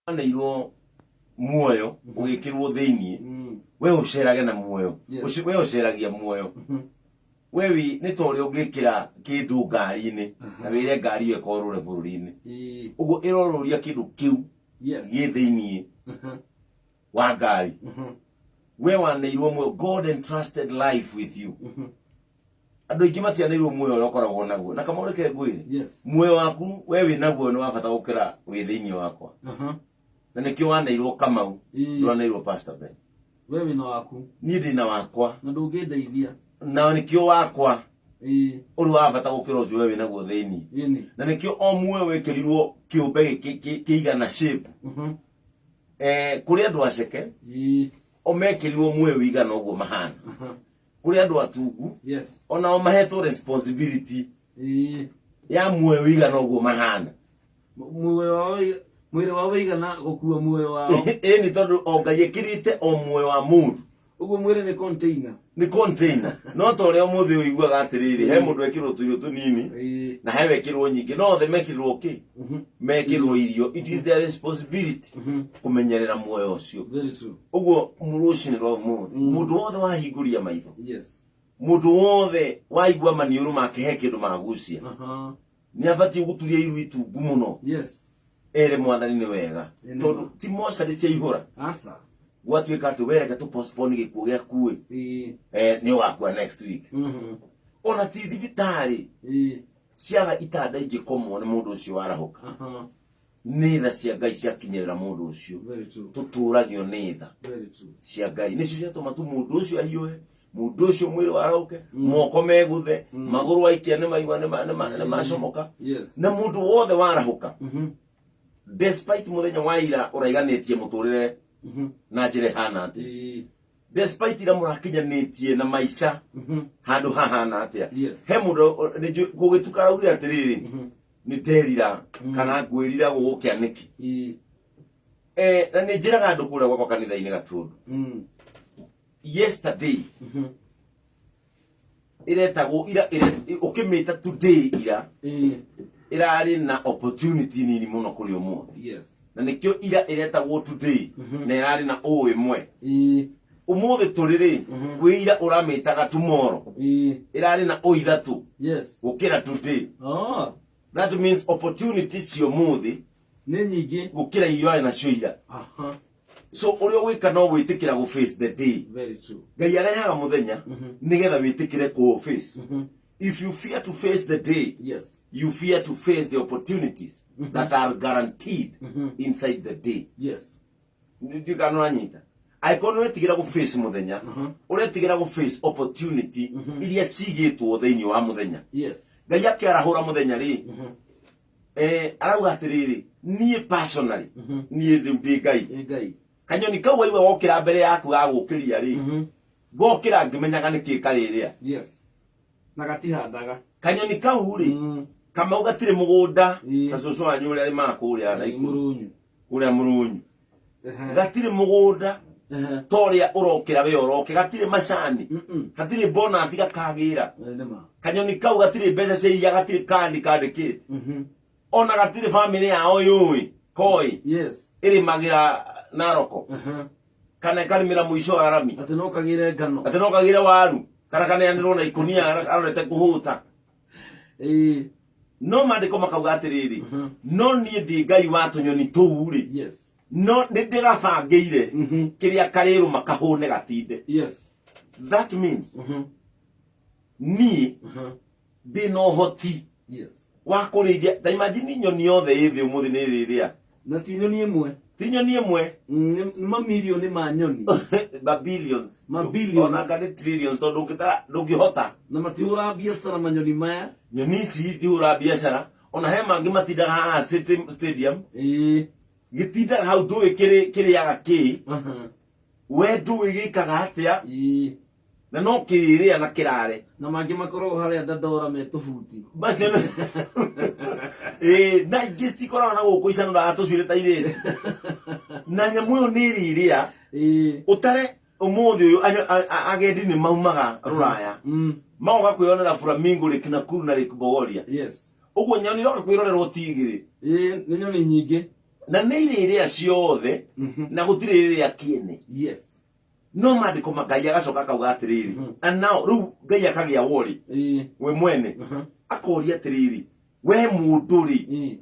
Ana iro muoyo ugikirwo thiini we ucerage na muoyo we uceragia muoyo wewi ni tori ungikira kindu ngari-ini na wire ngari iyo ikorure bururi-ini uguo iroruria kindu kiu gi thiini wa ngari we waneirwo muoyo. God entrusted life with you. Andu ingi matianeirwo muoyo uria ukoragwo naguo na kama ureke ngwire muoyo waku we wi naguo ni wa bata gukira wi thiini wakwa na nikio waneirwo Kamau ndwaneirwo Pastor Ben. Wewe na waku Ni ndina wakwa na ndungindeithia na nikio wakwa uri wa bata gukira ucio wewe naguo thiini na nikio o muoyo wekirirwo kiumbe kiigana shape kuri andu aceke o mekirirwo muoyo wigana uguo mahana kuri andu atungu ona o mahetwo responsibility ya muoyo wigana uguo mahana mwire wa wigana gukua muoyo wao ni tondu o Ngai ekirite o muoyo wa mundu uguo mwire ni container no to ria muthi uiguaga atiriri he mundu ekirwo tuyo tunini na he wekirwo nyingi no the mekirwo ki mekirwo irio. It is their responsibility kumenyerera muoyo ucio. Uguo murucini rwa muthi mundu wothe wahinguria maitho mundu wothe waigua maniuru make he kindu magucia ni abati guturia iru itungu muno ere mwathani ni wega tondu ti mocarĩ cia ihura gwatuĩka atĩ wereke tu postpone gĩkuũ gĩaku ni wakua next week ona ti thibitarĩ ciaga itanda ingĩkomwo nĩ mũndũ ũcio warahuka nĩ tha cia Ngai ciakinyĩrĩra mũndũ ũcio tũtũragio nĩ tha cia Ngai nĩcio ciatũma tu mũndũ ũcio ahiũhe mundu ucio mwiri warahuke moko meguthe maguru aikia ni maigua ni macomoka na mundu wothe warahuka despite muthenya wa ira uraiganitie muturire na njire hana ati despite ira murakinyanitie na maisha handu hahana atia he mundu gugituka augire atiriri ni terira kana ngwirira gugukianiki na ni njiraga andu kuria gwakwa kanitha-ini Gatundu yesterday iretagwo ira ukimita today ira irari na opportunity nini muno kuri umuthi na nikio ira iretagwo today na irari na o imwe umuthi turiri wira uramitaga tomorrow irari na o ithatu gukira today. That means opportunities cio muthi ni nyingi gukira iyo na cio ira. So urio wika no witikira go face the day. Very true. Ngai arehaga muthenya nigetha witikire go face. If you fear to face the day, you fear to face the opportunities that are guaranteed inside the day. You cannot nyita. I cannot tigira go face muthenya. Uretigira go face opportunity iria cigitwo thiini wa muthenya. Ngai akiarahura muthenya ri arauga atiriri nie personally nie ndi Ngai kanyoni kau waiwe wokira mbere yaku agukiria ri ngokira ngimenyaga niki kariria na gatihandaga kanyoni kau ri kama ugatire mugunda kacucu wanyu uri ari makuria na ikuru uria murunyu gatire mugunda toria urokira we oroke gatire macani gatire bona thiga kagira kanyoni kau gatire mbeca cia gatire kandikite ona gatire family yao yui koi iri magira naroko kana karimira muico arami atinokagire ngano atinokagire waru kana yandirwo na ikunia arorete kuhuta no mandiko makauga atiriri no nie ndi Ngai wa tunyoni tuu ri no ndigabangeire kiria kariru makahune gatinde. That means ni ndi no hoti wa kurithia ta imagine nyoni yothe ithi umuthi ni riria na ti nyoni imwe ni mamilioni ma nyoni billions ona kana trillions to ndungihota na matihura biashara manyoni maya nyoni ici tihura biashara ona he mangi matindaga haha stadium gitindaga hau nduwi kiriaga ki we nduwi gikaga atia na no kiriria na kirare na mangi makorwo haria ndandora me tubuti bacio na ingĩ korana na gũkũ icano na tũcuire ta irĩti na nyamũ ĩyo nĩ iriria ũtare ũmũthĩ ũyũ agendi nĩ maumaga Rũraya magoka kwĩyonera Flamingo Lake Nakuru na Lake Bogoria ũguo nyoni iroka kwĩrorera ũtigĩrĩ nĩ nyoni nyingĩ na nä irä ciothe na gå tirä rä rä a kä Yes. no mandĩko Ngai agacoka akauga atĩrĩrĩ and now rĩu Ngai akagĩa wori we mwene akoria atĩrĩrĩ we mũndũ rĩ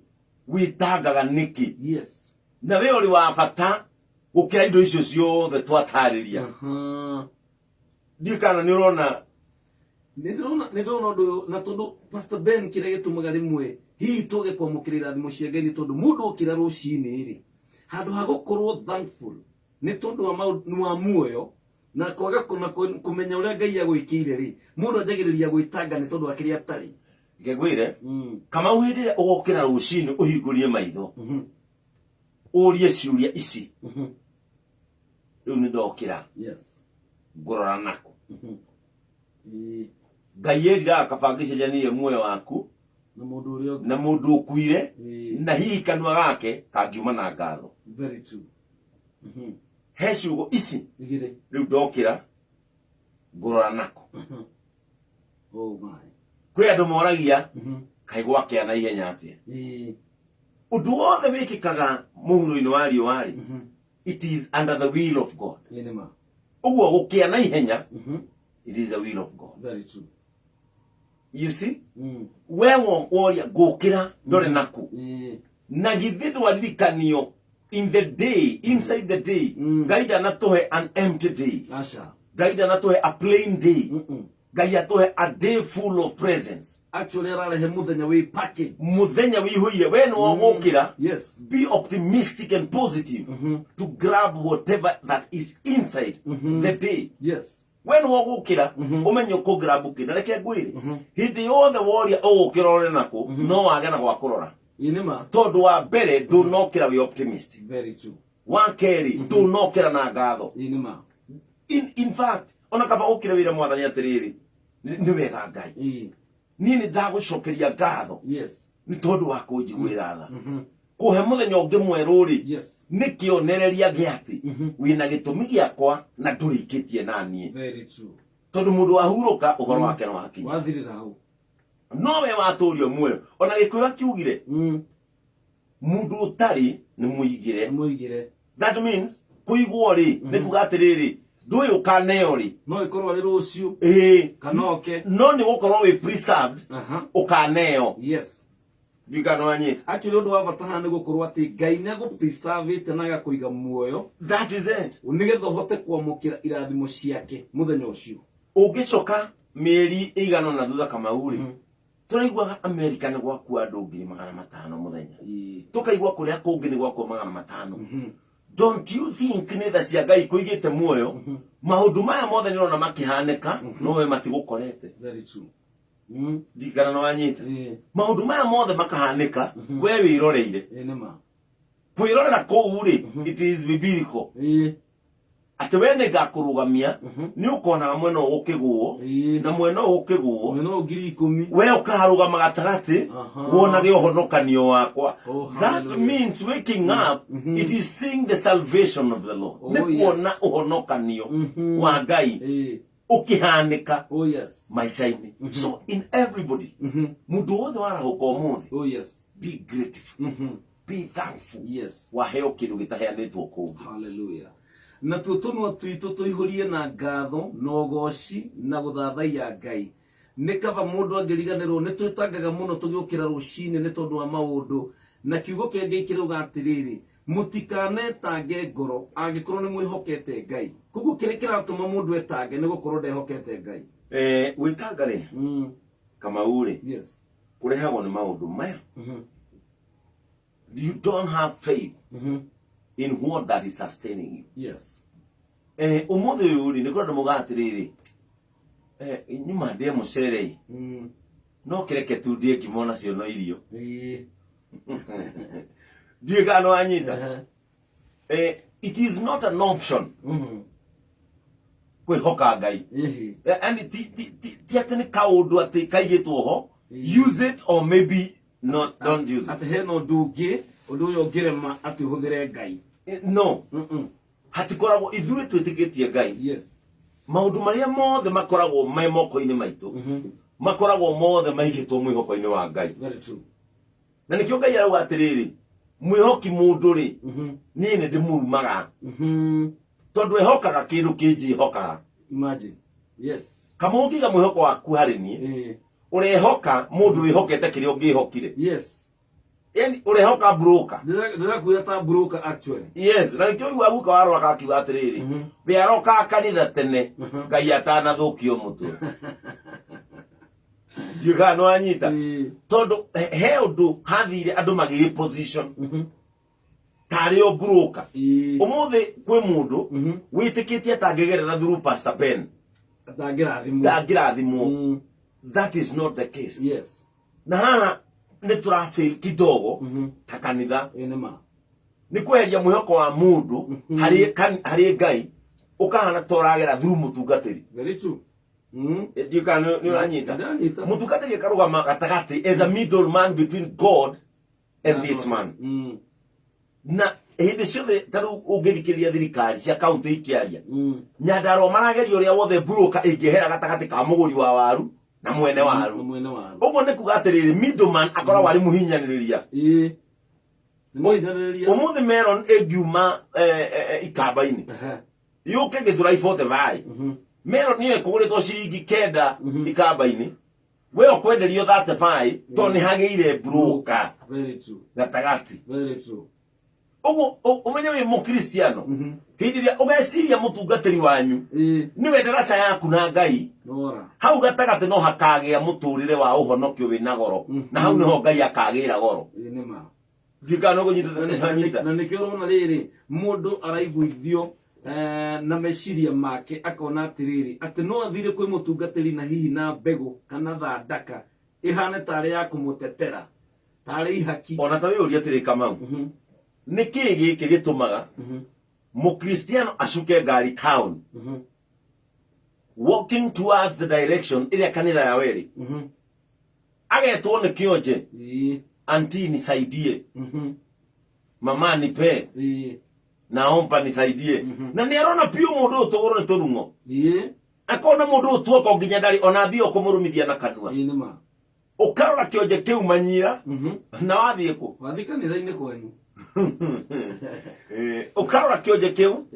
witangaga nĩkĩ Yes. na we ũrĩ wa bata gũkĩra indo icio ciothe twatarĩria ndiũ kana nĩ ũrona nĩndĩrona ũndũ ũyũ na tondũ Pastor Ben kĩrĩa gĩtũmaga rĩmwe hihi tuge kwamũkĩrĩra thimũ cia Ngai nĩ tondũ mũndũ okĩra rũcinĩ rĩ handũ ha gũkorwo thankful nĩ tondũ wa maũndũ wa muoyo na kwaga kũmenya ũrĩa Ngai agwĩkĩire rĩ mũndũ anjagĩrĩria gwĩtanga nĩ tondũ wa kĩrĩa atarĩ ngegwĩre Kamau hĩndĩ ĩrĩa ũgokĩra rũcinĩ ũhingũrie maitho ũrie ciũria ici rĩu nĩ ndokĩra ngũrora nako Ngai eriraga kaba ngĩcenjanie muoyo waku na mũndũ ũkuire na hihi kanua gake kangiuma na ngatho. Very true. He ciugo ici rĩu ndokĩra ngũrora nako. Oh my. Kwĩ andũ moragia kaĩ gwakĩa na ihenya atĩa. Ũndũ wothe wĩkĩkaga mũhuro-inĩ wa riũa rĩ it is under the will of God. Ũguo gũkĩa na ihenya it is the will of God. Very true. You see? We woria ngũkĩra ndore naku na githĩ ndwaririkanio in the day, inside the day, Ngai ndanatũhe an empty day. Ngai ndanatũhe a plain day. Ngai atũhe a day full of presents. Actually ararehe muthenya wĩ package. Muthenya wĩihũire we nĩwe gũkĩra. Yes. Be optimistic and positive to grab whatever that is inside the day. Yes. We nĩwe gũkĩra ũmenye ũkũgrab kĩna reke ngwĩre hĩndĩ yothe woria ũgũkĩra ũrĩ nako no wage na gwa kũrora. Tondũ wa mbere ndũnokĩra wĩ optimistic. Very true. Wa kerĩ ndũnokĩra na ngatho. In fact ona kaba ũkĩre wĩre mwathani atĩrĩrĩ nĩ wega Ngai niĩ nĩ ndagũcokeria ngatho nĩ tondũ wa kũnjiguĩra tha kũhe mũthenya ũngĩ mwerũ rĩ nĩ kĩonereria gĩa atĩ wĩna gĩtũmi gĩakwa na ndũrĩkĩtie na niĩ. Tondũ mũndũ wahurũka ũhoro wake nĩ wakinya no we watũrio muoyo ona Gĩkũyũ kiugire mũndũ ũtarĩ nĩ mũigĩre. That means kũigwo rĩ nĩ kuga atĩrĩrĩ ndũĩ ũkaneo rĩ no ikorwo arĩ rũciũ kana oke no nĩ gũkorwo wĩ preserved ũkaneo. Yes. Ndikanwanyita actually ũndũ wa bata haha nĩ gũkorwo atĩ Ngai nĩ agũpreservĩte na agakũiga muoyo. That is it. Nĩgetha ũhote kwamũkĩra irathimo ciake mũthenya ũcio. Ũngĩcoka mĩeri ĩigana ũna thutha Kamau rĩ tũraiguaga Amerika nĩ gwakua andũ 500 mũthenya tũkaigua kũrĩa kũngĩ nĩ gwakua 500. Don't you think nĩ tha cia Ngai kũigĩte muoyo maũndũ maya mothe nĩrona makĩhanĩka no we matigũkorete. Very true. Ndikana no wanyita maũndũ maya mothe makahanĩka we wĩroreire. Kwĩrorera kũu rĩ it is biblical. Atĩ we nĩ ngakũrũgamia nĩ ũkonaga mwena ũgũkĩgũo na mwena ũgũkĩgũo we ũkarũgama gatagatĩ wonage ũhonokanio wakwa. That means waking up it is seeing the salvation of the Lord. Nĩ kuona ũhonokanio wa Ngai ũkĩhanĩka maica-inĩ. So in everybody mũndũ wothe warahũka ũmũthĩ be grateful, be thankful waheo kĩndũ gĩtaheanĩtwo kũngĩ. Hallelujah. Na tũtũnua twitũ tũihũrie na ngatho na ũgooci na gũthathaiya Ngai. Nĩ kaba mũndũ angĩriganĩrwo nĩ twĩtangaga mũno tũgĩũkĩra rũcinĩ nĩ tondũ wa maũndũ na kiugo kĩa Ngai kĩrauga atĩrĩrĩ mũtikanetange ngoro angĩkorwo nĩ mwĩhokete Ngai. Koguo kĩrĩa kĩratũma mũndũ etange nĩ gũkorwo ndehokete Ngai. Gwĩtanga rĩ Kamau rĩ kũrehagwo nĩ maũndũ maya. You don't have faith in what that is sustaining you. Yes. Ũmũthĩ ũyũ rĩ nĩ kũrĩ andũ moigaga atĩrĩrĩ nyuma ndĩe mũcere no kĩreke tu ndĩe ngima nacio no irio. Ndiũĩ kana no wanyita. It is not an option kwĩhoka Ngai. Ti atĩ nĩ kaũndũ atĩ kaigĩtwo ho. Use it or maybe not, don't use it. Atĩ hena ũndũ ũngĩ ũndũ ũyũ ũngĩrema atĩ ũhũthĩre Ngai. No. Hatikoragwo ithuĩ twĩtĩkĩtie Ngai. Maũndũ marĩa mothe makoragwo me moko-inĩ maitũ makoragwo mothe maigĩtwo mwĩhoko-inĩ wa Ngai. Very true. Na nĩkĩo Ngai arauga atĩrĩrĩ mwihoki mundu ri ni ne ndimurumaga tondu ehokaga kindu kinji hokaga. Imagine. Yes. Kamungi ga mwihoko waku hari ni urehoka mundu wihokete kiri ungihokire. Yes. Yani urehoka broker. Ndira kuyata broker actually. Yes, na nikyo igwa guka warwa kakiuga atiriri biaroka kanitha tene ngai atanathukia mutwe. Ndiuga no anyita tondu he undu hathire andu magi position tari o broker. Umuthi kwi mundu witikitie atangigerera through Pastor Ben atangirathimwo. That is not the case. Yes. Na haha ni turafail kidogo ta kanitha. Ni kweheria mwihoko wa mundu hari ngai ukahana toragera through mutungatiri. Very true. Ndiuka ni uranyita mutungatiri karugama gatagati as a middleman between God and this man. Na hindi ciothe taru ungithikiria thirikari cia county ikiaria Nyandaro marageria uria wothe broker ingihera gatagati ka muguri wa waru na mwene waru. Uguo ni kuga atiriri middleman akoragwo ari muhinyaniriria. Umuthi Meron engiuma ikamba-ini yuke githurai 45 Meron niyo ikuguritwo ciringi 9 ikamba-ini we okwenderio 35 to ni hageire broker. Very true. Gatagati. Very true. Uguo umenye wi mukristiano hindi ria ugeciria mutungatiri wanyu niwe ndaraca yaku na ngai hau gatagati no hakagia muturire wa uhonokio wina goro na hau niho ngai akagira goro. Ndikano gunyita na nikio rona riri mundu araiguithio na meciria make akona atiriri ati no athire kwi mutungatiri na hihi na mbegu kana thandaka ihane tari ya kumutetera tari ihaki ona tawe uri atiri Kamau niki giki gitumaga mukristiano acuke ngari town walking towards the direction iria kanitha ya weri agetwo ni kionje anti nisaidie mama nipe naomba nisaidie na ni arona pio mundu utugoro ni turungo akona mundu utuoka nginya ndari ona thio kumurumithia na kanua ukarora kionje kiu manyira na wathie ku wathikanitha-ini kwenyu ukarora kionje kiu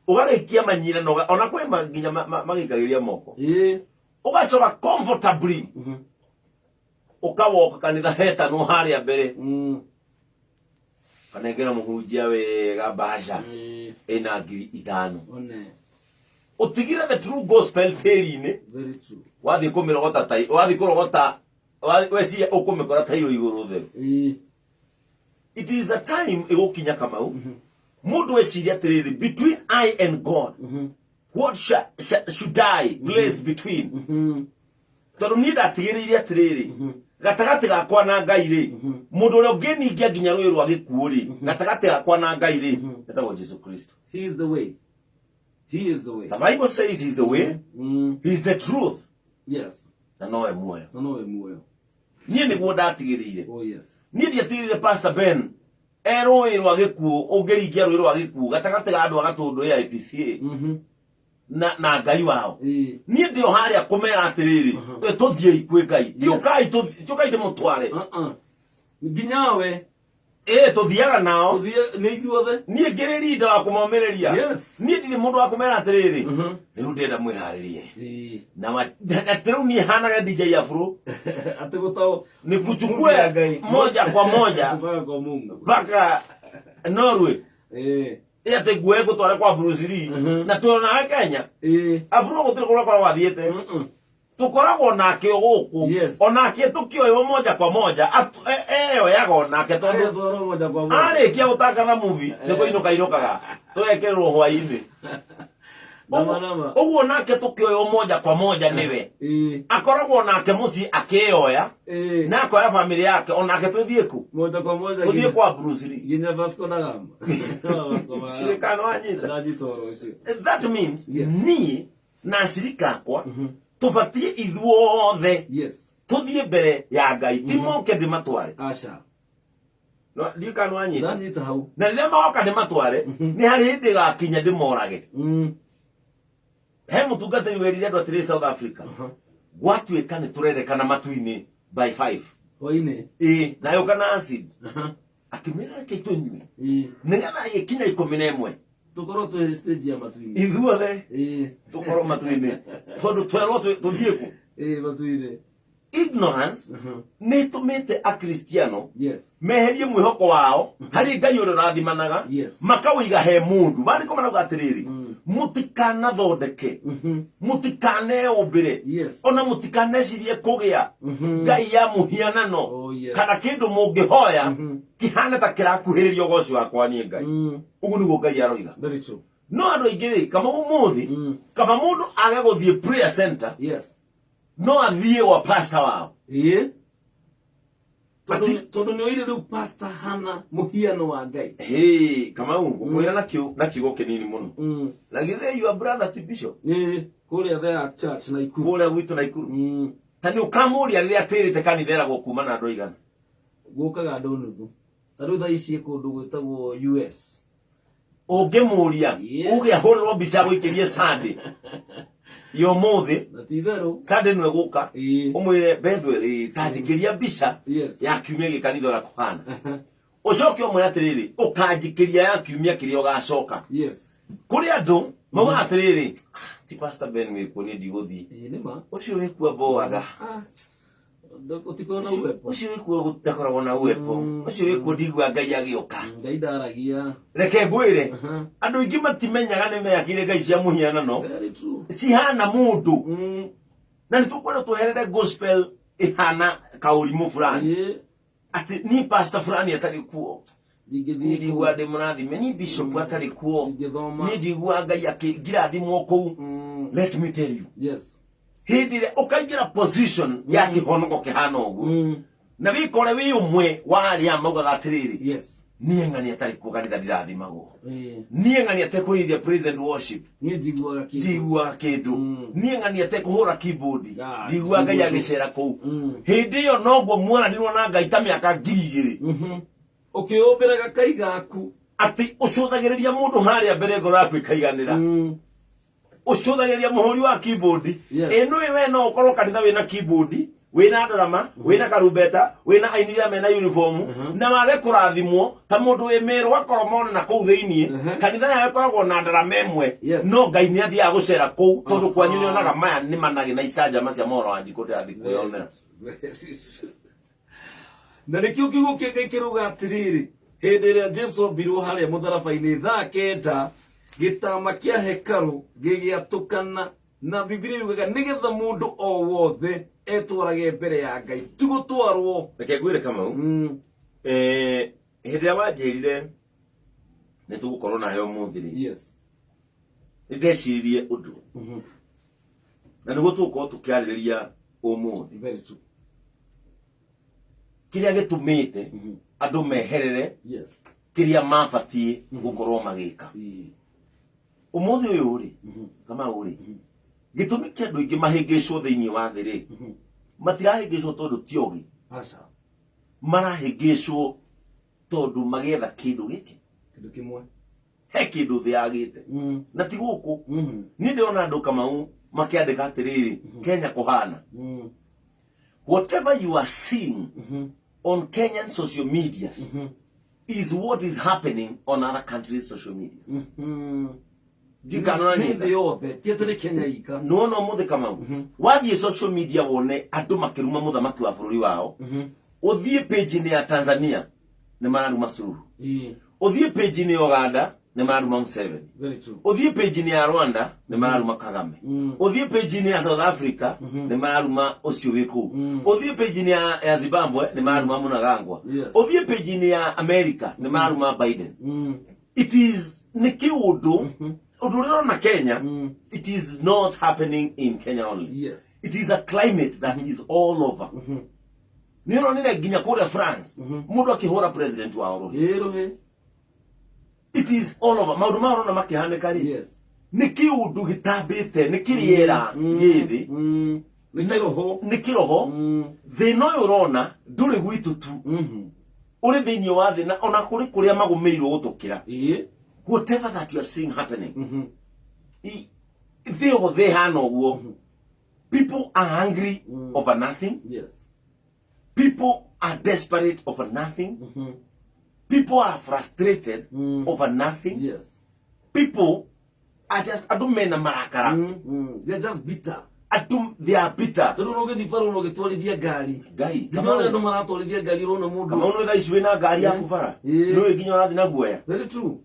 ugarikia manyira no ona kwe nginya magikagiria moko ugacoka comfortably ukawoka kanitha heta no haria mbere kanengera muhunjia wega basha ina ngiri 5 utigire the true gospel teri-ini. Very true. Wathi kumirogota tai wathi kurogota weci ukumikora tairo iguru theru. It is a time igukinya Kamau mundu weciria atiriri between I and God what should I place between tondu ni ndatigiriire atiriri gatagati gakwa na ngai ri mundu uria unginingia nginya rui rwa gikuo ri gatagati gakwa na ngai ri etagwo Jesus Christ. He is the way. He is the way. The Bible says he's the way. He is the truth. Yes. Na noe muoyo. Na noe muoyo. Nie niguo ndatigiriire. Oh yes. Nie ndiatigiriire Pastor Ben rui rwa gikuo ungiringia rui rwa gikuo gatagati ga andu agatundu ya IPCA na ngai wao. Nie ndio haria kumera atiriri tuthie ikwe ngai tiukai timutware nginyawe tuthiaga nao ni ithuothe nie ngiriri nda wa kumomereria. Yes. Nie ndiri mundu wa kumera atiriri riu ndenda mwiharirie na atiru nie hanaga DJ Afro ati gutao ni kuchukue moja kwa moja kwa Mungu mpaka Norway ate guwe gutwara kwa Bruce Lee na tuona Kenya Afro gutire kura kwa wathiete tukoragwo nake guku onake tukioyo moja kwa moja eyo yago nake tondu moja kwa moja arikia gutangatha movie niko inukaga twekerwo hwaini uguo nake tukioyo moja kwa moja niwe akoragwo nake muci akioya na akoya family yake onake twithie ku moja kwa moja twithie kwa Bruce Lee ginya Vasco da Gama Vasco anyita najitoro ucio. That means ni na shirika akwa tubatie ithuothe tuthie mbere ya ngai timoke ndimatware aca no ndika no anyita ndanyita hau na riria magoka ndimatware ni hari hindi gakinya ndimorage he mutungatiri werire andu atiri South Africa gwatuika ni turerekana matu-ini by 5 hoine na yuka na acid akimera ke tonywe nĩgetha gĩkinya 11 tukorwo tu stage ya matuini ithuothe tukorwo matuini tondu twerwo tuthiĩ ku matuini ignorance nĩ tumĩte akristiano yes meherie mwĩhoko wao harĩ Ngai ũrĩa ũrathimanaga makawiga he mũndũ marĩko marauga atĩrĩrĩ mũtikanathondeke mũtikaneũmbĩre ona mũtikanecirie kũgĩa ngai ya mũhianano kana kĩndũ mũngĩhoya kĩhane ta kĩrakuhĩrĩria ũgoci wakwa niĩ Ngai ũguo nĩguo Ngai aroiga no andũ aingĩ rĩ kama ũmũthĩ kama mũndũ age gũthiĩ prayer center no athiĩ wa pastor wao tondu nĩ oire rĩu pastor hana mũhiano wa Ngai kama ũkwĩra na kiugo kĩnini mũno na githĩ your brother ti bishop kũrĩa there church na Ikuru kũrĩa gwitũ na Ikuru ta nĩ ũkamũria rĩrĩa atĩrĩte kanitha ĩragwo kuma na andũ aigana gũkaga andũ nuthu ta rĩu thaa ici kũndũ gwĩtagwo US ũngĩmũria ũgĩa hũrĩrwo mbica gũikĩrie Sunday yo mothe Sunday nwe gũka ũmwĩre Bethwe kanjĩkĩria mbica ya kiumia gĩkanitha ũrĩa kũhana ũcoke ũmwĩre atĩrĩrĩ ũkanjĩkĩria ya kiumia kĩrĩa ũgacoka kũrĩ andũ mauga atĩrĩrĩ ti pastor Ben wĩkuo niĩ ndigũthiĩ ũcio wĩkuo mboaga ũcio wĩkuo ndakoragwo na uepo ũcio wĩkuo ndigua Ngai agĩũka Ngai ndaragia reke ngwĩre andũ aingĩ matimenyaga nĩ meyakire ngai cia mũhianano cihana mũndũ na nĩ tũkwenda tweherere gospel ihana kaũrimũ fulani ati ni pastor fulani atarĩ kuo ndigua ndĩ mũrathime ni bishop atarĩ kuo ni ndigua Ngai akĩngirathimwo kũu let me tell you hindi ĩrĩa ũkaingĩra position ya kĩhonoko kĩhana ũguo na wĩkore wĩ ũmwe wa arĩa maugaga atĩrĩrĩ niĩ ng'ani atarĩ kuo kanitha ndirathimagwo niĩ ng'ani atekũrĩithia praise and worship ndiguaga kĩndũ niĩ ng'ani atekũhũra keyboard ndiguaga Ngai agĩcera kũu hĩndĩ ĩyo noguo mwaranirwo na Ngai ta mĩaka 2000 ũkĩũmbĩra gakai gaku atĩ ũcũthagĩrĩria mũndũ harĩa mbere ngoro yaku ĩkaiganĩra ũcũthagĩrĩria mũhũri wa keyboard ĩno we no ũkorwo kanitha wĩna keyboard wĩna ndarama wĩna karumbeta wĩna ainithia mena uniform na wage kũrathimwo ta mũndũ wĩ mĩrũ akorwo mone na kũu thĩinĩ kanitha yawe ĩkoragwo na ndarama ĩmwe no Ngai nĩ athiaga gũcera kũu tondũ kwanyu nĩonaga maya nĩ manage na icanjama cia mohoro wa njikũ ndĩrathiĩ kwĩyonera na nĩkĩo kiugo kĩngĩ kĩruga atĩrĩrĩ hĩndĩ ĩrĩa Jesũ ombirwo harĩa mũtharaba-inĩ thaa kenda gĩtama kĩa hekarũ gĩgĩatũkana na Biblia yugaga nĩgetha mũndũ o wothe etwarage mbere ya Ngai ti gũtwarwo reke ngwĩre Kamau hĩndĩ ĩrĩa wanjĩrire nĩ tũgũkorwo nayo ũmũthĩ rĩ nĩ ndeciririe ũndũ na nĩguo tũgũkorwo tũkĩarĩrĩria ũmũthĩ kĩrĩa gĩtũmĩte andũ meherere kĩrĩa mabatiĩ gũkorwo magĩka ũmũthĩ ũyũ rĩ Kamau rĩ gĩtũmi kĩa andũ aingĩ mahĩngĩcwo thĩinĩ wa thĩ rĩ matirahĩngĩcwo tondũ ti ogĩ marahĩngĩcwo tondũ magĩetha kĩndũ gĩkĩ kĩndũ kĩmwe he kĩndũ thĩ yagĩte na ti gũkũ niĩ ndĩrona andũ Kamau makĩandĩka atĩrĩrĩ Kenya kũhana whatever you are seeing on Kenyan social medias is what is happening on other countries' social medias. No mũthĩ Kamau wathiĩ social media wone andũ makĩruma mũthamaki wa bũrũri wao ũthiĩ page-inĩ ya Tanzania nĩ mararuma Suluhu ũthiĩ page-inĩ ya Uganda nĩ mararuma Museveni ũthiĩ page-inĩ ya Rwanda nĩ mararuma Kagame ũthiĩ page-inĩ ya South Africa nĩ mararuma ũcio wĩ kũu ũthiĩ page-inĩ ya Zimbabwe nĩ mararuma Mnangagwa ũthiĩ page-inĩ ya America nĩ mararuma Biden it is nĩ kĩũndũ na Kenya, it is not happening in Kenya only. It is a climate that is all over. Nino nile ginya kule France, mundu akihora president wa orohi. It is all over. Maundu marona makihane kari. Ni kiundu gitabite, ni kiriera yithi. Ni kiroho. They know urona nduri gwitu tu. Uri thiini wa thi na ona kuri kuria magumeirwo gutukira. Whatever that you are seeing happening, people are hungry over nothing. People are desperate over nothing. People are frustrated over nothing. Yes. People are just adumena marakara. They're just bitter. They are bitter. Tero no gethi faro no getwarithia ngari. Gai. Kama ndo maratwarithia ngari rona mundu. Kama uno tha ici wina ngari yaku bara. No iginya urathi na guoya. Very true.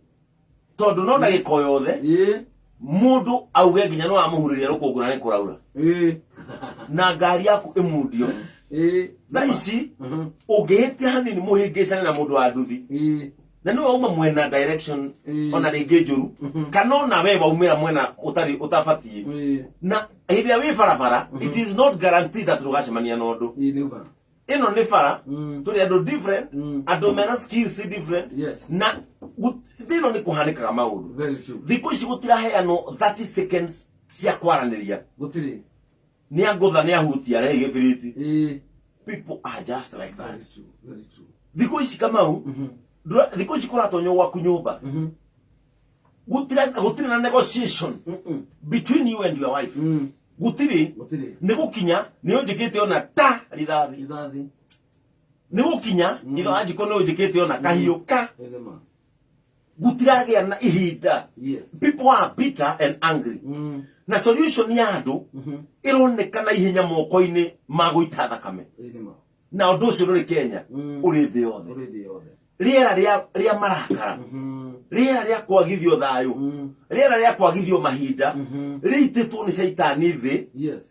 Tondu no ndagiko yothe. Mundu auge nginya no amuhuriria rukungu na ni kuraura. Na ngari yaku imundio. Tha ici ungihitia hanini muhingicane na mundu wa nduthi. Na no uma mwena direction ona ringi njuru kana ona we waumira mwena utabatie na hindi ya wi barabara it is not guaranteed that rugacemania na undu ino ni bara turi andu different andu mena skills different na thino ni kuhanikaga maundu thiku ici gutiraheano 30 seconds cia kwaraniria gutiri ni angutha ni ahutia rehe gibiriti. People are just like that. Very true. Thiku ici kamau thiku ici kuratonyo waku nyumba gutiri na negotiation between you and your wife. Gutiri ni gukinya ni unjikite ona ta rithathi ni gukinya itho anjiko ni unjikite ona kahiu ka gutiragia na ihinda. People are bitter and angry. Na solution ya andu ironekana ihenya moko-ini ma guita thakame. Na undu ucio uri Kenya uri thi yothe. Riera ria marakara, riera ria kwagithio thayu, riera ria kwagithio mahinda riititwo ni shaitani thi.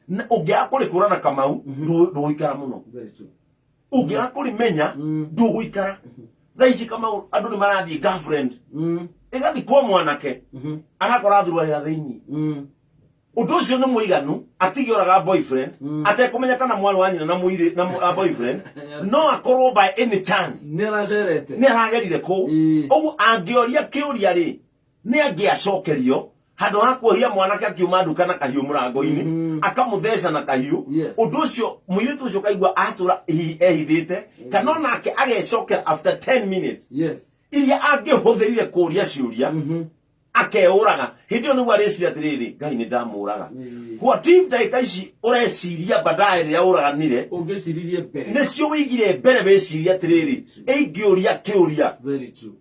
Na ungia kurikura na Kamau nduguikara muno. Ungia kurimenya nduguikara. Tha ici Kamau andu ni marathie girlfriend igathi kwa mwanake agakora thurwa ria thiini. Undu ucio ni muiganu atigioraga boyfriend atekumenya kana mwari wa nyina na muire na boyfriend no akorwo by any chance ni aragerire ku ugu angioria kiuria ri ni angiacokerio handu ha kuohia mwanake akiuma nduka na kahiu murango-ini akamutheca na kahiu. Undu ucio muiritu ucio kaigua atura ehithite kana onake agecokera after 10 minutes iria angihuthirire kuria ciuria akeuraga hindi onu wareciria atiriri Ngai ni ndamuraga. What if daika ici ureciria badaye ria uraganire ungiciririe mbere nicio wigire mbere weciria atiriri ingioria kiuria. Very true.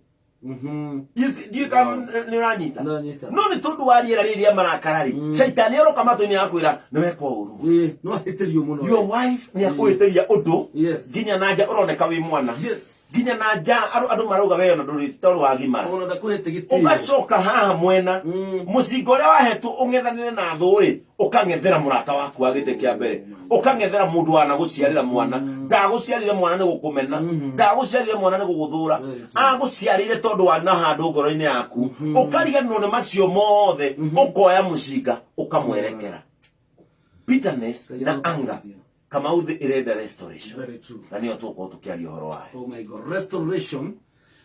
Dieu kam ni ranyita no ni tondu wa riera riria marakarari shaitani aroka mato-ini yakwira ni wekwa uru no hitirio muno your wife ni akuhitiria undu nginya nanja uroneka wi mwana ginya nanja andu marauga we na nduri toro wagimara ona ndakuhete gitio ugacoka haha mwena mucingo uria wahetwo ungethanire na thuri ukangethera murata waku wa gite kia mbere ukangethera mundu wana guciarira mwana ndaguciarire mwana ni gukumena ndaguciarire mwana ni guguthura aguciarire tondu wana handu ngoro-ini yaku ukariganwo ni macio mothe ukoya mucinga ukamwerekera. Bitterness na anger Kamau the irenda restoration. Very true. Na niyo tuko tukiaria horo wae. Oh my God, restoration.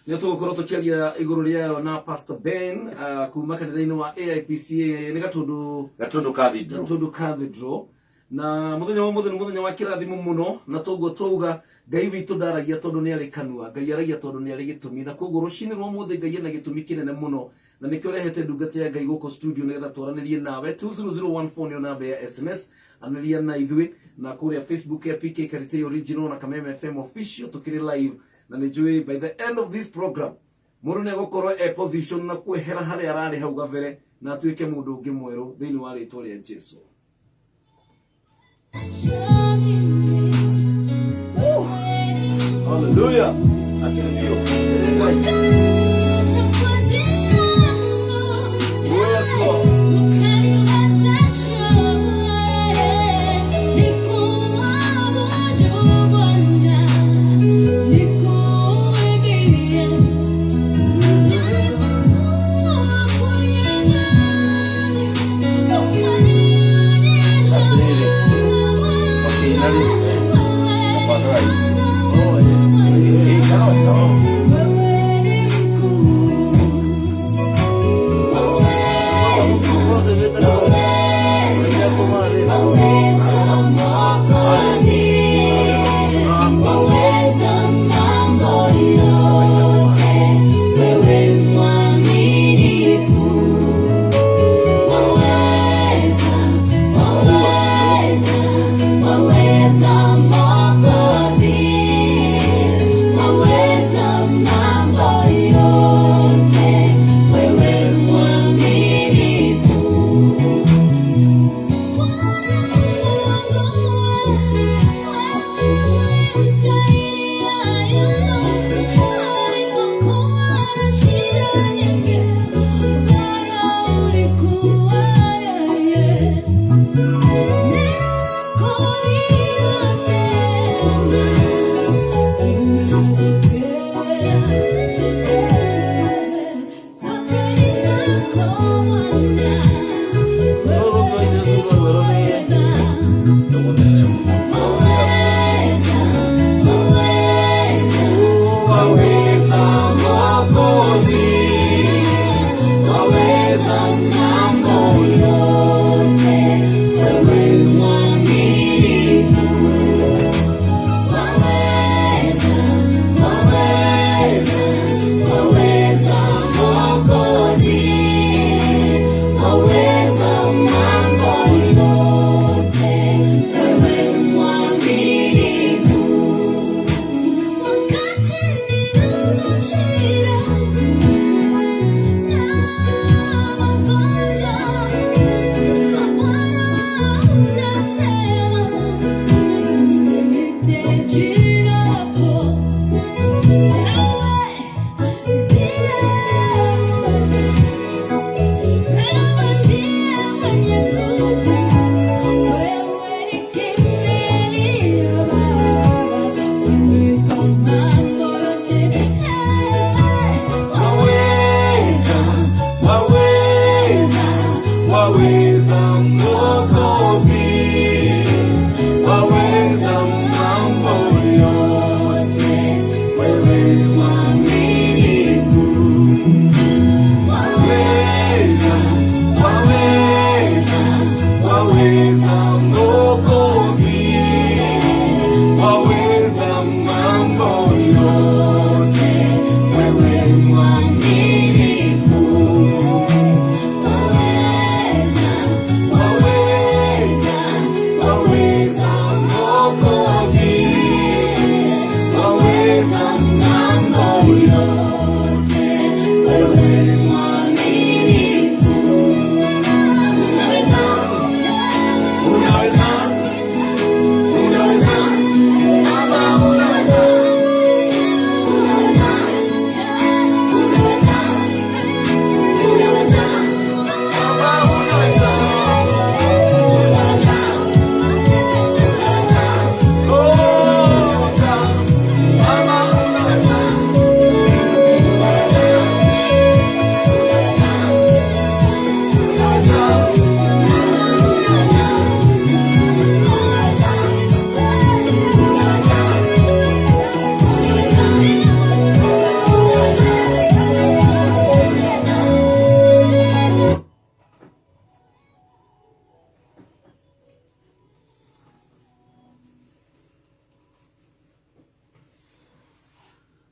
Niyo tuko tukiaria iguru ria na Pastor Ben kuma kanitha-ini wa AIPCA ni Gatundu Cathedral. Na muthenya wa kirathimo muno na toguo tuuga Ngai witu ndaragia tondu ni ari kanua, Ngai aragia tondu ni ari gitumi, na koguo rucini rwa muthe Ngai ena gitumi kinene muno, na nikio rehete ndungata ya Ngai guko studio nigetha twaranirie nawe 20014 ni namba ya SMS anaria na ithui na kuria Facebook ya PK Karite Original na Kameme FM official tukiri live, na nijui by the end of this program mundu ne gukorwo position na kwehera hari arari hau gavere na tuike mundu ungi mweru thiini wa ritwa ria Jesu. Hallelujah. Yes, Lord.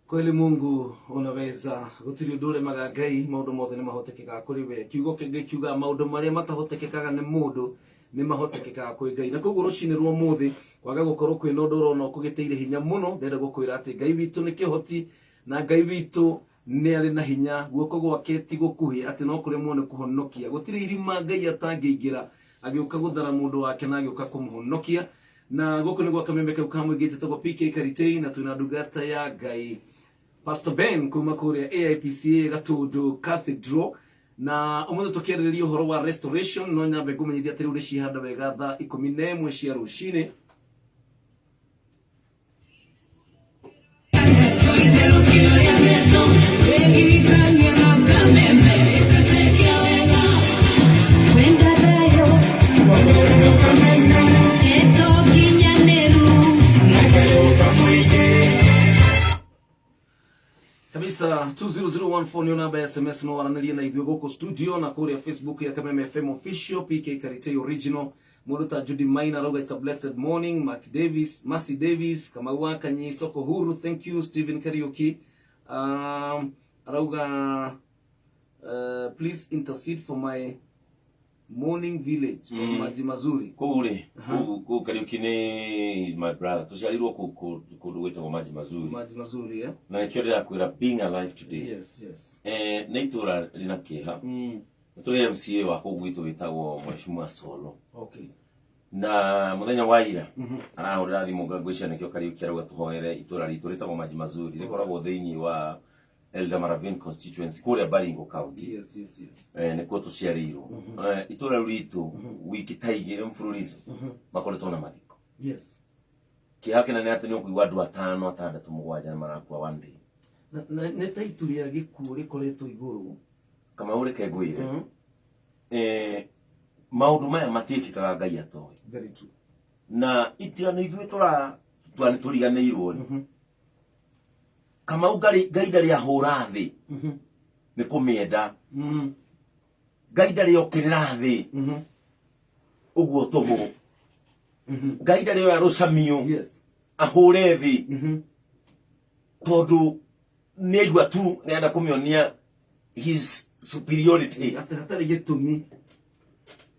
Kweli Mungu unaweza gutiri ndure magagai maundu mothe ni mahotekeka kuri we kiugo kingi kiuga maundu maria matahotekekaga ni mundu ni mahotekekaga kuri Ngai na koguo rucini rwo muthi kwaga gukorwo kwina undu urona ukugiteire hinya muno ndenda gukwira ati Ngai witu ni kihoti na Ngai witu ni ari na hinya guoko gwake ti gukuhi ati no kuri muone kuhonokia gutiri irima Ngai atangiingira agiuka guthara mundu wake na agiuka kumuhonokia na goko ni gwa kamembeke ukamwigite twa PK Karitei na tuna ndugata ya Ngai Pastor Ben kuma kuria AIPCA Gatundu Cathedral na umuthi tukiririria uhoro wa restoration no nyambe ngumenyithia ati riu ri cihanda wega thaa 11 cia rucini kabisa 20014 ni namba ya SMS no waraniria na ithuĩ gũkũ studio na kuria Facebook ya Kameme FM official PK Karitei original Muruta Judy Maina roga it's a blessed morning Mark Davis Mercy Davis Kamau Kanyi Soko Huru thank you Stephen Karaoke roga please intercede for my morning village maji mazuri kule ku Karaoke ni is my brother tuciarirwo ku gwetagwo maji mazuri na nikio kwira being alive today yes na itura rina kiha tuli MCA wa ku gwitu witagwo Mheshimiwa Solo okay na muthenya wa ira arahurira thimu ngagwicia nikio Karaoke arauga tuhoere itura ritu ritagwo maji mazuri rikoragwo thiini wa Elda Maravin constituency kule Baringo County yes nikuo tuciarirwo itura ritu wiki taigire mfururizo makoretwo na mathiko yes kihake na ati ni kuigwa andu 5 6 7 marakua one day na taituria gikuo rikoretwo iguru kama uri kegwire maundu maya matiikikaga Ngai atoe very true na itia ni ithuĩ twani turiganĩirwo kama Ngai ndari ahũra thĩ ni kũmĩenda Ngai ndari okĩrĩra thĩ ũguo tũhũ Ngai ndari oya rũcamio ahũre thĩ tondũ nĩ aigua tu nĩenda kũmĩonia his superiority hatarĩ gĩtũmi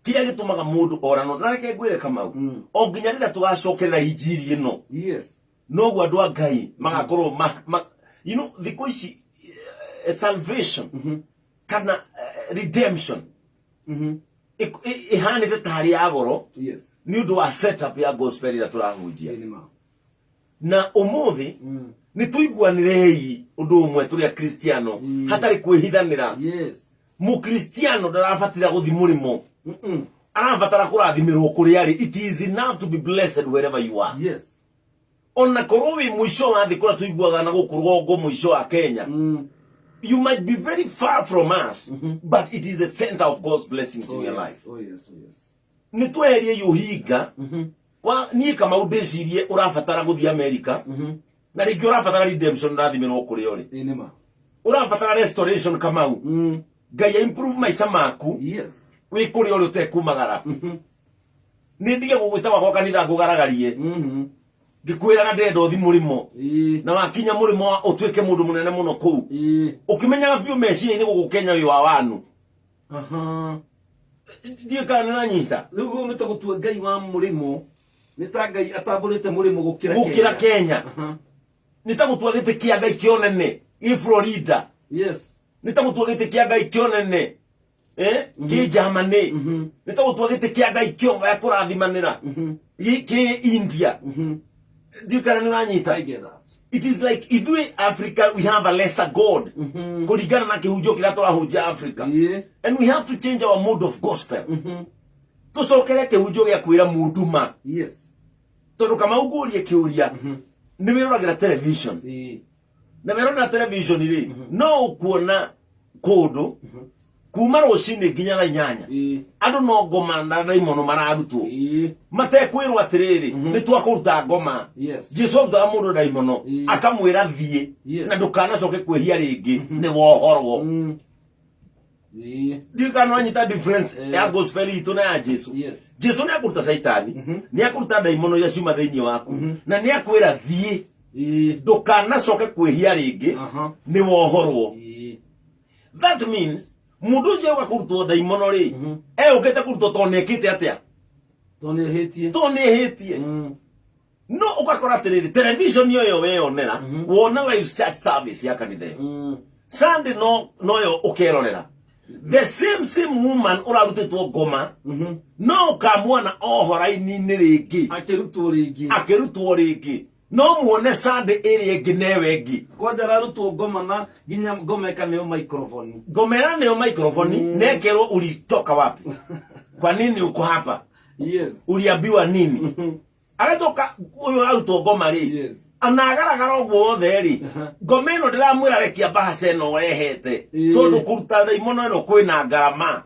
kiria gitumaga mundu orano na reke ngwire Kamau o nginya rĩrĩa tugacokerera injiri ĩno no gwa andu a Ngai magakorwo you know thikũ ici salvation kana redemption ihanĩte tarĩ ya goro ni undu wa setup ya gospel ĩrĩa turahunjia na umuthi ni tuiguanirei undu umwe turi a Kristiano hatari kwihithanira mukristiano ndarabatira guthi murimo arabatara kurathimirwo kuri ari it is enough to be blessed wherever you are ona korowi mwisho wa thi kura tuiguaga na gukurugongo mwisho wa Kenya you might be very far from us but it is the center of God's blessings in your life ni twerie yuhinga wa ni kama udecirie urabatara guthi America na ringi urabatara redemption rathimirwo kuri ori urabatara restoration Kamau Ngai improve maisha maku wi kuri ori utekumagara ni ndige gugwita wako kanitha ngugaragarie ngikwiraga ndendo thi murimo na wakinya murimo utwike mundu munene muno kuu ukimenya vyo meshini ni gugukenya wi wa wanu ndiye kana na nyita riu ni ta gutua Ngai wa murimo ni ta Ngai atambulite murimo gukira Kenya ni ta gutua gite kia Ngai kionene i Florida ni ta gutua gite kia Ngai kionene ki Germany ni ta gutua gite kia Ngai kionga ya kurathimanira ki India ndiye kana na nyita it is like ithuĩ Africa we have a lesser God kuringana na kihunjio kira turahunjia Africa and we have to change our mode of gospel tucokere kihunjio gĩa kwĩra mundu ma tondu kama ugurie kiuria ni wiroragira television na wirora television ri no ukuona kundu kuma rucini nginya thaa 8 andu no ngoma na daimono mararutwo matekwirwo atiriri ni twakuruta ngoma Jesu nda mundu daimono akamwira thie na ndukanacoke kwehia ringi ni wohorwo Dika no anyita difference ya gospel itu na ya Jesu Jesu ni akuruta saitani ni akuruta daimono ya ciuma thiini waku na ni akwira thie ndukanacoke kwihia ringi ni wohorwo. That means mundu ucio ugakurutwo daimono ri ukite kurutwo to nekite atia to nehitie no ukakora atiriri television yo we onera wona live church service ya kanitha Sunday no yo ukerorera the same woman urarutitwo ngoma no ukamwona ohora-ini ni ringi akirutwo ringi no muone Sunday iri ingi newe ingi kwanja ararutwo ngoma na ginya ngoma ikaneo microphone nekero ulitoka wapi kwa nini uko hapa uliambiwa nini agatoka uyo arutwo ngoma ri anagaragara ogwo wothe ri ngoma ino ndiramwira rekia bahase no rehete tondu kuruta daimono ino kwina ngarama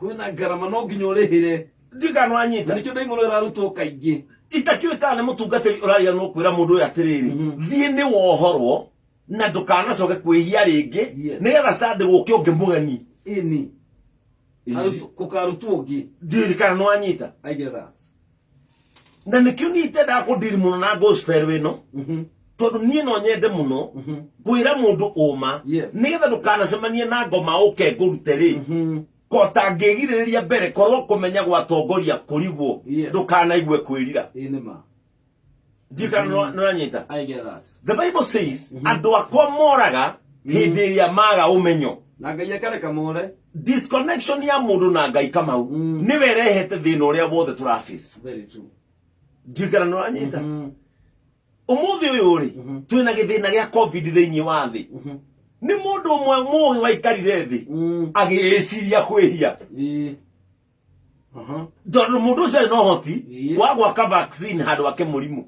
no nginya urihire ndigano anyita nikyo daimono irarutwo kaingi itakiwekana mutungatiri uraria no kwira mundu ya tiriri thie ni wohorwo na ndukanacoke kwihia ringi nigetha Sunday guke ungi mugeni ini kukarutwo ungi ndirikana no anyita I get that na nikyo nitenda kudiri muno na gospel wino tondu nie no nyende muno kwira mundu uma nigetha ndukanacemanie na ngoma uke ngurute ri kota ngigiriria mbere korwo kumenya gwatongoria kurigwo ndukanaigwe kwirira ndikana no anyita. I get that. The Bible says andu akwa moraga hindi iria maga umenyo na Ngai akareka more. Disconnection ya mundu na Ngai kamau ni werehete thina uria wothe turaface. Very true. Ndikana no anyita. Umuthi uyu ri twina githina gia covid thiini wa thi ni mundu umwe mugi waikarire thi agiciria kwihia tondu mundu ucio no hoti wa gwaka vaccine handu ake murimu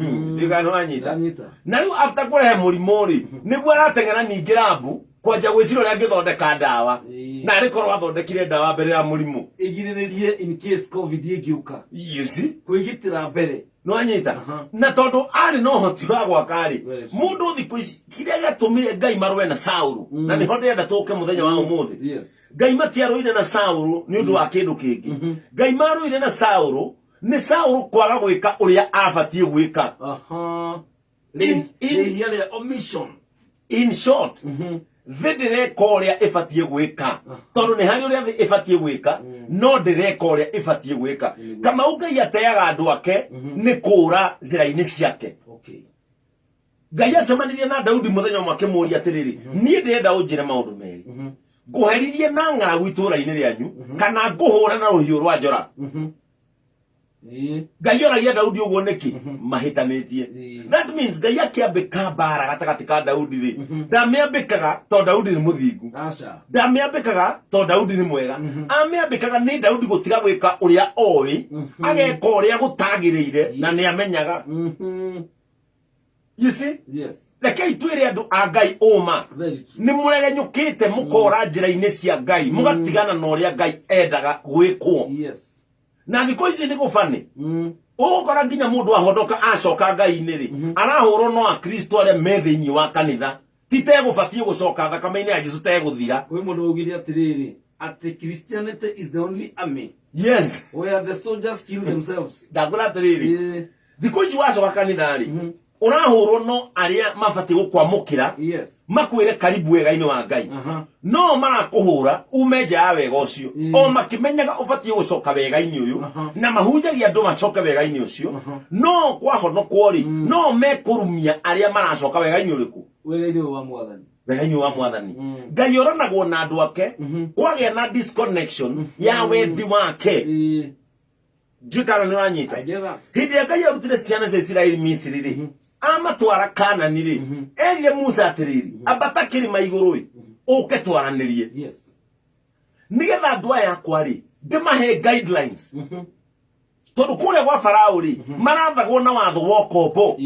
ndigano anyita na riu after kurehe murimu ri niguo aratengera ningi rabu kwanja gwicira uria ngithondeka ndawa na rikorwo athondekire ndawa mbere ya murimu igiriririe in case covid igiuka you see kwigitira mbere no anyita na tondu ari no hoti wa gwakari mundu thiku ici kiria gatumire Ngai marwe na Saulu na niho ndenda tuke muthenya wa umuthi Ngai matiaruire na Saulu ni undu wa kindu kingi Ngai maruire na Saulu ni Saulu kwaga gwika uria abatie gwika in short direka uria ibatie gwika tondu ni hari uria ibatie gwika no direka uria ibatie gwika kama Ngai ateaga andu ake ni kura njira-ini ciake. Ngai acemanirie na Daudi muthenya mwake muria atiriri nie ndirenda unjire maundu meri nguheririe na ng'aragu itura-ini rianyu kana nguhura na ruhiu rwa njora. Ngai oragia Daudi uguo niki mahitanitie. That means Ngai akiambika mbara gatagati ka Daudi ri ndamiambikaga to Daudi ni muthingu ndamiambikaga to Daudi ni mwega amiambikaga ni Daudi gutiga gwika uria oi ageka uria gutagiriire na ni amenyaga. You see? Yes. Rekei twire andu a Ngai uma ni muregenyukite mukora njira-ini cia Ngai mugatigana na uria Ngai endaga gwikwo. Na thiko ici ni gufani ugukora nginya mundu ahondoka acoka Ngai-ini ri arahurwo no a Kristo aria me thiini wa kanitha titegubatie gucoka thakame-ini ya Jesu teguthira. Kwi mundu ugiria atiriri ati Christianity is the only army where the soldiers kill themselves. Ndagura atiriri thiko ici wacoka kanitha ri urahurwo no aria mabati gukwamukira makwire karibu wega-ini wa Ngai no marakuhura ume nja ya wega ucio o makimenyaga ubatie gucoka wega-ini uyu na mahunjagia andu macoke wega-ini ucio no kwahonokwo ri no mekurumia aria maracoka wega-ini uriku wega-ini wa mwathani Ngai oranagwo na andu ake kwagia na disconnection ya wendi wake. Ndikana ni uranyita hindi ya Ngai arutire ciana cia Isiraeli Misiri ri amatwara Kanani ri erie Musa atiriri ambata kirima iguru ri uke twaranirie nigetha andu aya akwa ri ndimahe guidelines tondu kuria gwa Farao ri marathagwo na watho wa ukombo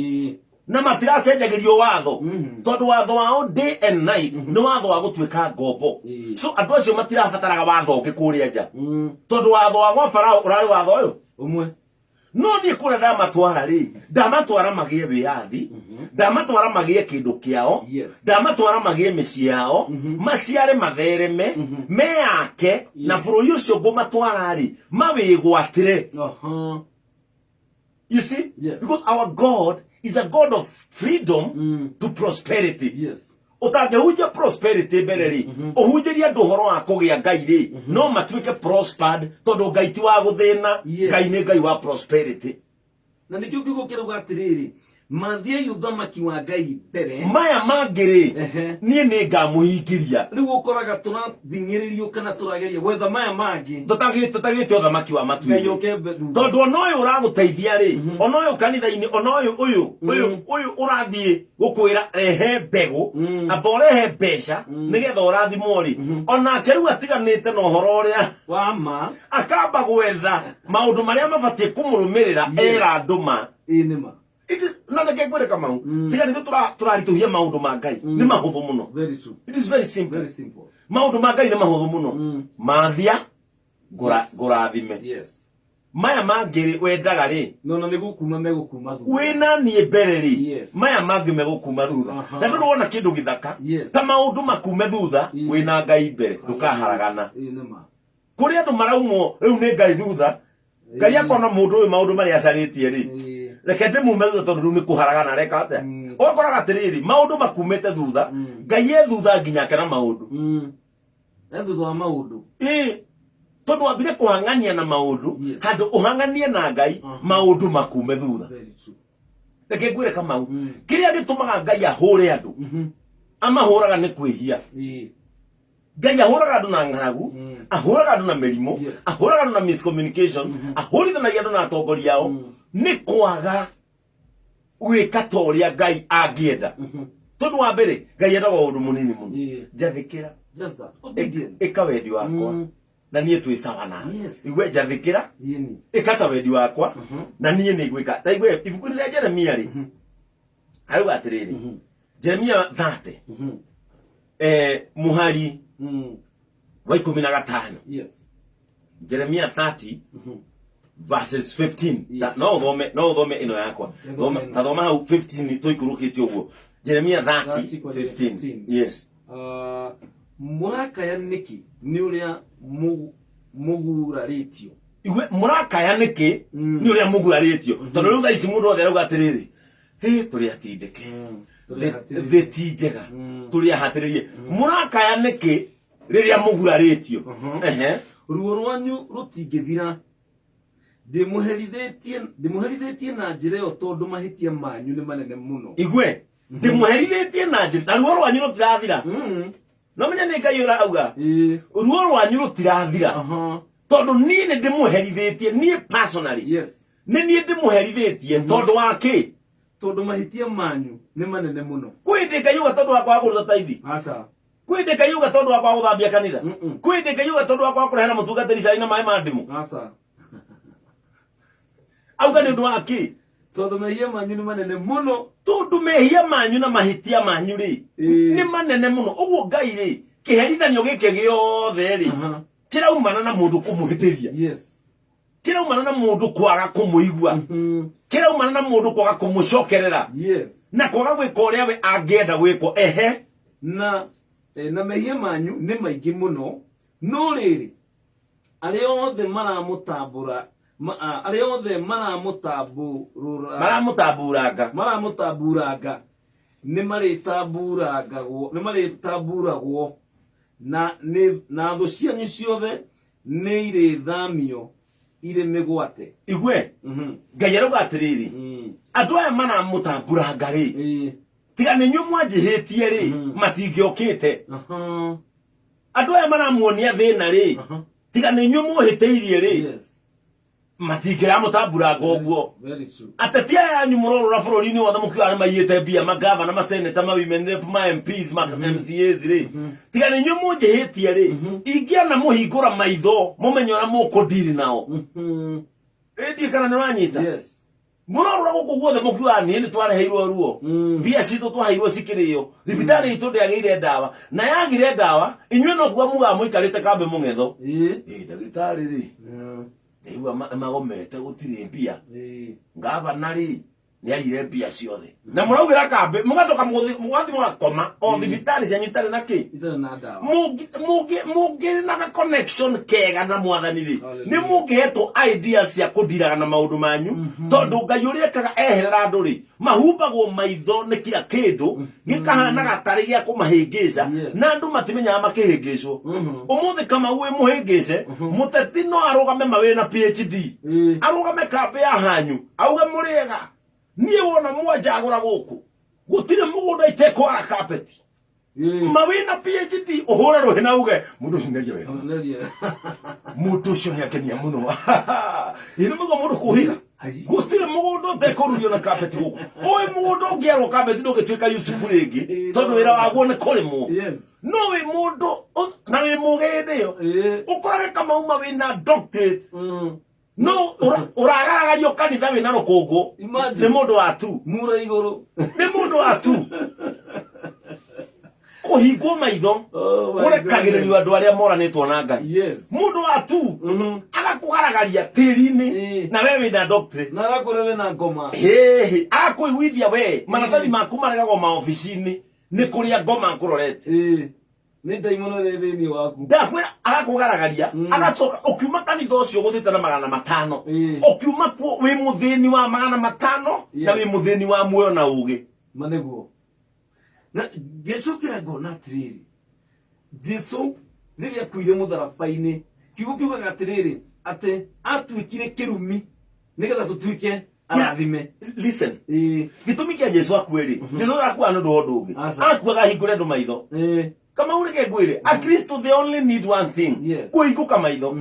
na matiracenjagirio watho tondu watho wao day and night ni watho wa gutwika ngombo. So andu acio matirabataraga watho ungi kuria nja tondu watho wa gwa Farao urari watho uyu umwe no ni kura ndamatwara ri ndamatwara magie wiathi ndamatwara magie kindu kiao ndamatwara magie micii yao maciare mathereme meake na bururi ucio ngumatwara ri mawigwatire. You see? Because our God is a God of freedom to prosperity. Yes. Utangehunjia prosperity mbere ri uhunjiria andu horo wa kugia ngai ri no matuike prospered tondu ngai ti wa guthina ngai ni ngai wa prosperity. Na nikio ngigukira ugatiriri mathie yuthamaki wa ngai mbere maya mangiri nie ni ngamuhingiria riu ukoraga turathingiririo kana turageria gwetha maya mangi tutagite uthamaki wa matu tondu ono uyu uraguteithia ri ono uyu kanitha-ini ono uyu urathie gukwira ehe mbegu amba urehe mbeca nigetha urathimwo ri onake riu atiganite na uhoro uria wama akamba gwetha maundu maria mabatie kumurumirira era anduma inima. It is not a get kama tiga ni turarituhia maundu ma ngai ni mahuthu muno. Very true. It is very simple. Very simple. Maundu ma ngai ni mahuthu muno. Mathia ngurathime. Yes. Maya mangiri wendaga ri no nigukuma megukuma thutha wina nie mbere ri yes. Maya mangi megukuma thutha na ndu wona kindu githaka yes. Ta maundu makume thutha wina ngai mbere ndukaharagana inima kuri andu maraumo riu ni ngai thutha ngai akona mundu uyu maundu mari acaritie ri reke ndimume thutha tondu riu ni kuharagana reka atia okoraga atiriri maundu makumite thutha ngai e thutha nginya kana maundu thutha wa maundu tondu wambire kuhangania na maundu handu uhanganie na ngai maundu makume thutha reke ngwire Kamau kiria gitumaga ngai ahure andu amahuraga ni kwihia ngai ahuraga andu na ng'aragu ahuraga andu na merimu ahuraga andu na miscommunication ahurithanagia andu na atongoria ao ni kwaga gwika toria ngai angienda tondu wa mbere ngai endaga undu munini muno njathikira ika wendi wakwa na nie twi sawa na igwe njathikira ikata wendi wakwa na nie ni gwika ta igwe ibuku ria Jeremia ri auga atiriri Jeremia 30 muhari wa 15 yes Jeremia 30 verses 15 no thome ino yakwa thoma hau 15 toikurukitio uguo Jeremia 30:15 yes murakaya niki ni uria muguraritio igwe murakaya niki ni uria muguraritio tondu riu thaici mundu othe rauga atiriri turi atindike theti njega turi ahatiririe murakaya niki riria muguraritio ruo rwanyu rutingithira ndimuherithitie na njira yo tondu mahitia manyu ni manene muno igwe ndimuherithitie na njira na ruo rwanyu rutirathira no menya ni ngai urauga ruo rwanyu rutirathira tondu nie ni ndimuherithitie nie personally yes ni nie ndimuherithitie tondu waki tondu mahitia manyu ni manene muno kwindika yuga tondu wakwa kuruta taithi aca kwindika yuga tondu wakwa guthambia kanitha kwindika yuga tondu wakwa kurehana mutungatiri cai na mai ma ndimu aca auga ni ndu waki tondu mehia manyu ni manene muno tondu mehia manyu na mahitia manyu ri ni manene muno uguo ngai ri kiherithanio giki giothe ri kiraumana na mundu kumuhitiria yes kiraumana na mundu kwaga kumuigua kiraumana na mundu kwaga kumucokerera yes na kwaga gwika uria we angienda gwikwo na mehia manyu ni maingi muno no riri aria othe maramutambura aria othe maramutaburanga ni maritamburagwo na thu cianyu ciothe ni irithamio ire migwate igwe ngai arauga atiriri andu aya maramutamburanga ri tiga ni nyu mwanjihitie ri matingiokite andu aya maramuonia thina ri tiga ni nyu muhiteirie ri matingira mutamburanga uguo ateti aya yanyu murorora bururi-ini wothe mukiuga ni maiyite mbia magavana maseneta women rep ma MPs ma MCAs ri tiga ni nyu munjihitie ri ingiana muhingura maitho mumenye ora mukundiri nao indi kana ni wanyita yes murorora guku guothe mukiuga ni twareheirwo ruo mbia citu twaheirwo cikirio thibitari itu ndiagire ndawa na yagire ndawa inywe no kuga muga muikarite kambe mungetho ndagitari ri igwa magomete gutire mbia ngavana ri ni aire mbia ciothe na muraugira kambe mugacoka mugathi mugakoma o thibitari cia nyitare na ki itana na dawa mugi na connection kega na mwathani ri ni mugihetwo ideas cia kudiraga na maundu manyu tondu Ngai uria ekaga eherera andu ri mahumbagwo maitho ni kila kindu gikahana gatari gia kumahingica na andu matimenyaga makihingicwo umuthi kama uwe muhingice muteti no arugame mawe na PhD arugame kambe ya hanyu auge muriega niye wona mwajagura guku gutire mugunda itekwara carpet mawina PhD uhura rohe na uge mundu cineria wega mundu cio ni akenia muno ino mugo mundu kuhiga gutire mugunda utekorurio na carpet guku oy mugunda ungiarwo carpet ndugituika Yusufu ringi tondu wira waguo ni kurimo no we mundu na we mugende yo ukorage kama uma wina doctorate no uragaragario kanitha wina rukungu ni mundu wa tu mura iguru ni mundu wa tu kuhingwo maitho kurekagiririo andu aria moranitwo na Ngai mundu wa tu agakugaragaria tiri-ini na we wina doctorate na arakurewe na ngoma agakuiguithia we maratathi maku maregagwo maobici-ini ni kuria ngoma nkurorete ni daimono re thini waku ndakwira agakugaragaria agacoka ukiuma kanitha ucio guthite na 500 ukiuma kuo wi muthini wa 500 na wi muthini wa muoyo na ugi maneguo na gecukira ngona atiriri Jesu riria kuire mutharabaini kiugo kiugaga atiriri ate atwikire kirumi nigetha tutwike arathime listen gitumi kia Jesu akuiri Jesu akua no ndu ungi akuaga hingure ndu maitho kama ureke ngwire a Kristo they only need one thing kuhingũka maitho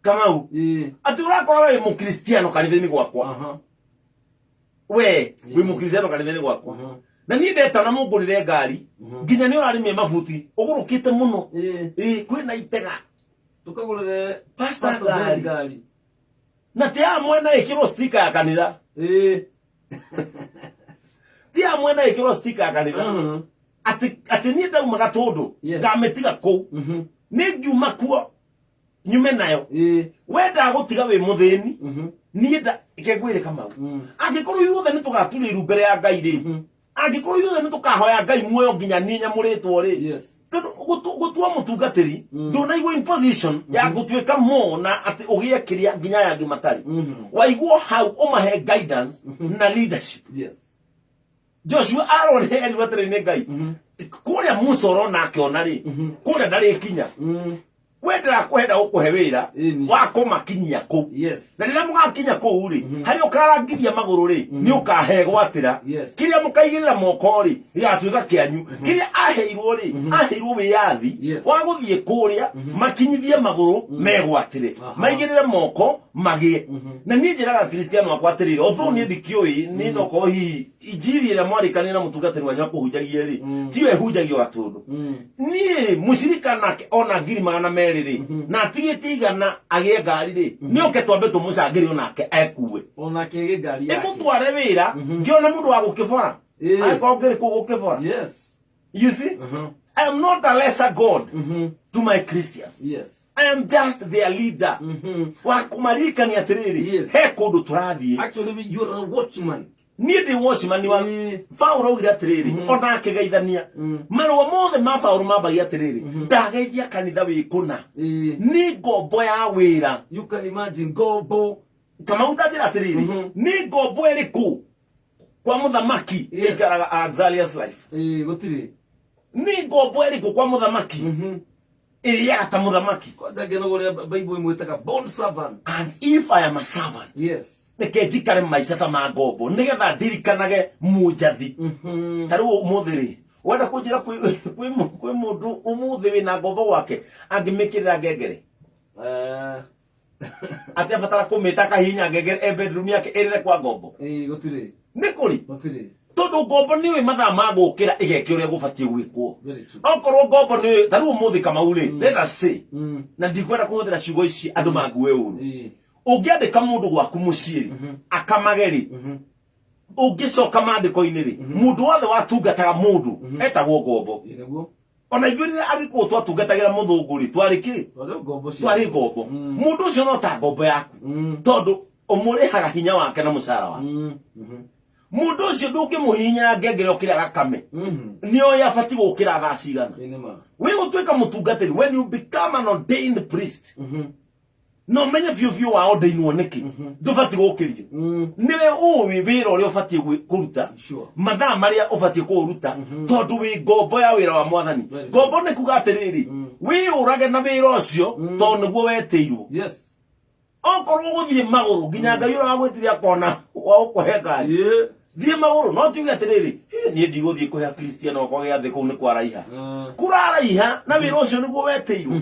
kama u ati urakora we mukristiano kanitha-ini gwakwa we mukristiano kanitha-ini gwakwa na ni ndeta na mungurire ngari nginya ni urarimie mabuti ugurukite muno kwina itega tukagurire pastor ngari na ti amwe na ikiro sticker ya kanitha ti amwe na ikiro sticker ya kanitha ati ni ndaumaga tundu ngametiga kuu ni ngiuma kuo nyume nayo wenda gutiga wi muthini ni nda ikengwire Kamau angikorwo yothe ni tugaturiru mbere ya Ngai ri angikorwo yothe ni tukahoya Ngai muoyo nginya ni nyamuritwo ri gutua mutungatiri ndunaigwo in position ya gutwika mo na ati ugie kiria nginya yangi matari waigwo hau umahe guidance na leadership Joshua arone eri watere Ngai kuria musoro na akiona ri kuria ndari kinya wendera kwenda ukuhe wira wa kumakinyia ku na riria mugakinya ku ri hari ukarangithia maguru ri ni ukahe gwatira kiria mukaigirira moko ri gigatuika kianyu kiria aheirwo ri aheirwo wiyathi wa guthie kuria makinyithie maguru megwatire maigirire moko magie na ni njiraga Kristiano akwatirire otho ni ndikioi ni ndoko hi injiri ira mwarikani na mutungatiri wa nyako hujagie ri tiwe hujagio gatundu ni mushirika nake ona ngiri 200 ri na tigiti igana agie ngari ri ni oke twambe tumucangiri onake ekuwe onake ge ngari yake mutware wira ngiona mundu wa gukibora akongere kugukibora you see I am not a lesser god to my Christians I am just their leader wa kumarika ni atiriri he kundu turathie actually you are a watchman ni ndi watchman wa Paulo ugira atiriri ona akigeithania marwa mothe ma Paulo mabagia atiriri ndageithia kanitha wikuna ni ngombo ya wira you can imagine ngombo kama utajira atiriri ni ngombo eriku kwa muthamaki ikaraga Azalia's life gutiri ni ngombo eriku kwa muthamaki iria ta muthamaki kwa ndageno gore Bible imwetaga bond servant and if I am a servant nike njikare maica ta ma ngombo nigetha ndirikanage munjathi taru muthiri wenda kunjira kwi mundu umuthi wina ngombo gwake angimikirira ngengere ati abatara kumita kahinya ngengere bedroom yake irire kwa ngombo gutiri nikuri gutiri tondu ngombo niwe mathaa ma gukira igeke uria gubatie gwikwo okorwo ngombo ni taru umuthi kama uri let us say na ndikwenda kuhuthira ciugo ici andu mangue uru ungiandika mundu gwaku muciiri akamageri ungicoka mandiko-ini ri mundu wothe watungataga mundu etagwo ngombo ona ithuĩ agĩkorwo twatungatagĩra mũthũngũ ri twari ngombo mundu ucio no ta ngombo yaku tondu umurehaga hinya wake na mucara wake mundu ucio ndungimuhinya ngengere okira gakame nio yafati gukira thaa cigana we gutwika mutungatiri when you become an ordained priest no menye biu wa ordainwo niki ndufati gukirio niwe uwi wira uria ufati kuruta mathaa maria ufati kuruta tondu wi ngombo ya wira wa mwathani ngombo ni kuga atiriri wi urage na wira ucio tondu niguo wetirwo yes okorwo guthie maguru nginya Ngai uragwitiria kona wa ukuhe ngari thie maguru no tiuge atiriri nie ndiguthie kuhe Kristiano kwa giathi kuu ni kwaraiha kuraraiha na wira ucio niguo wetirwo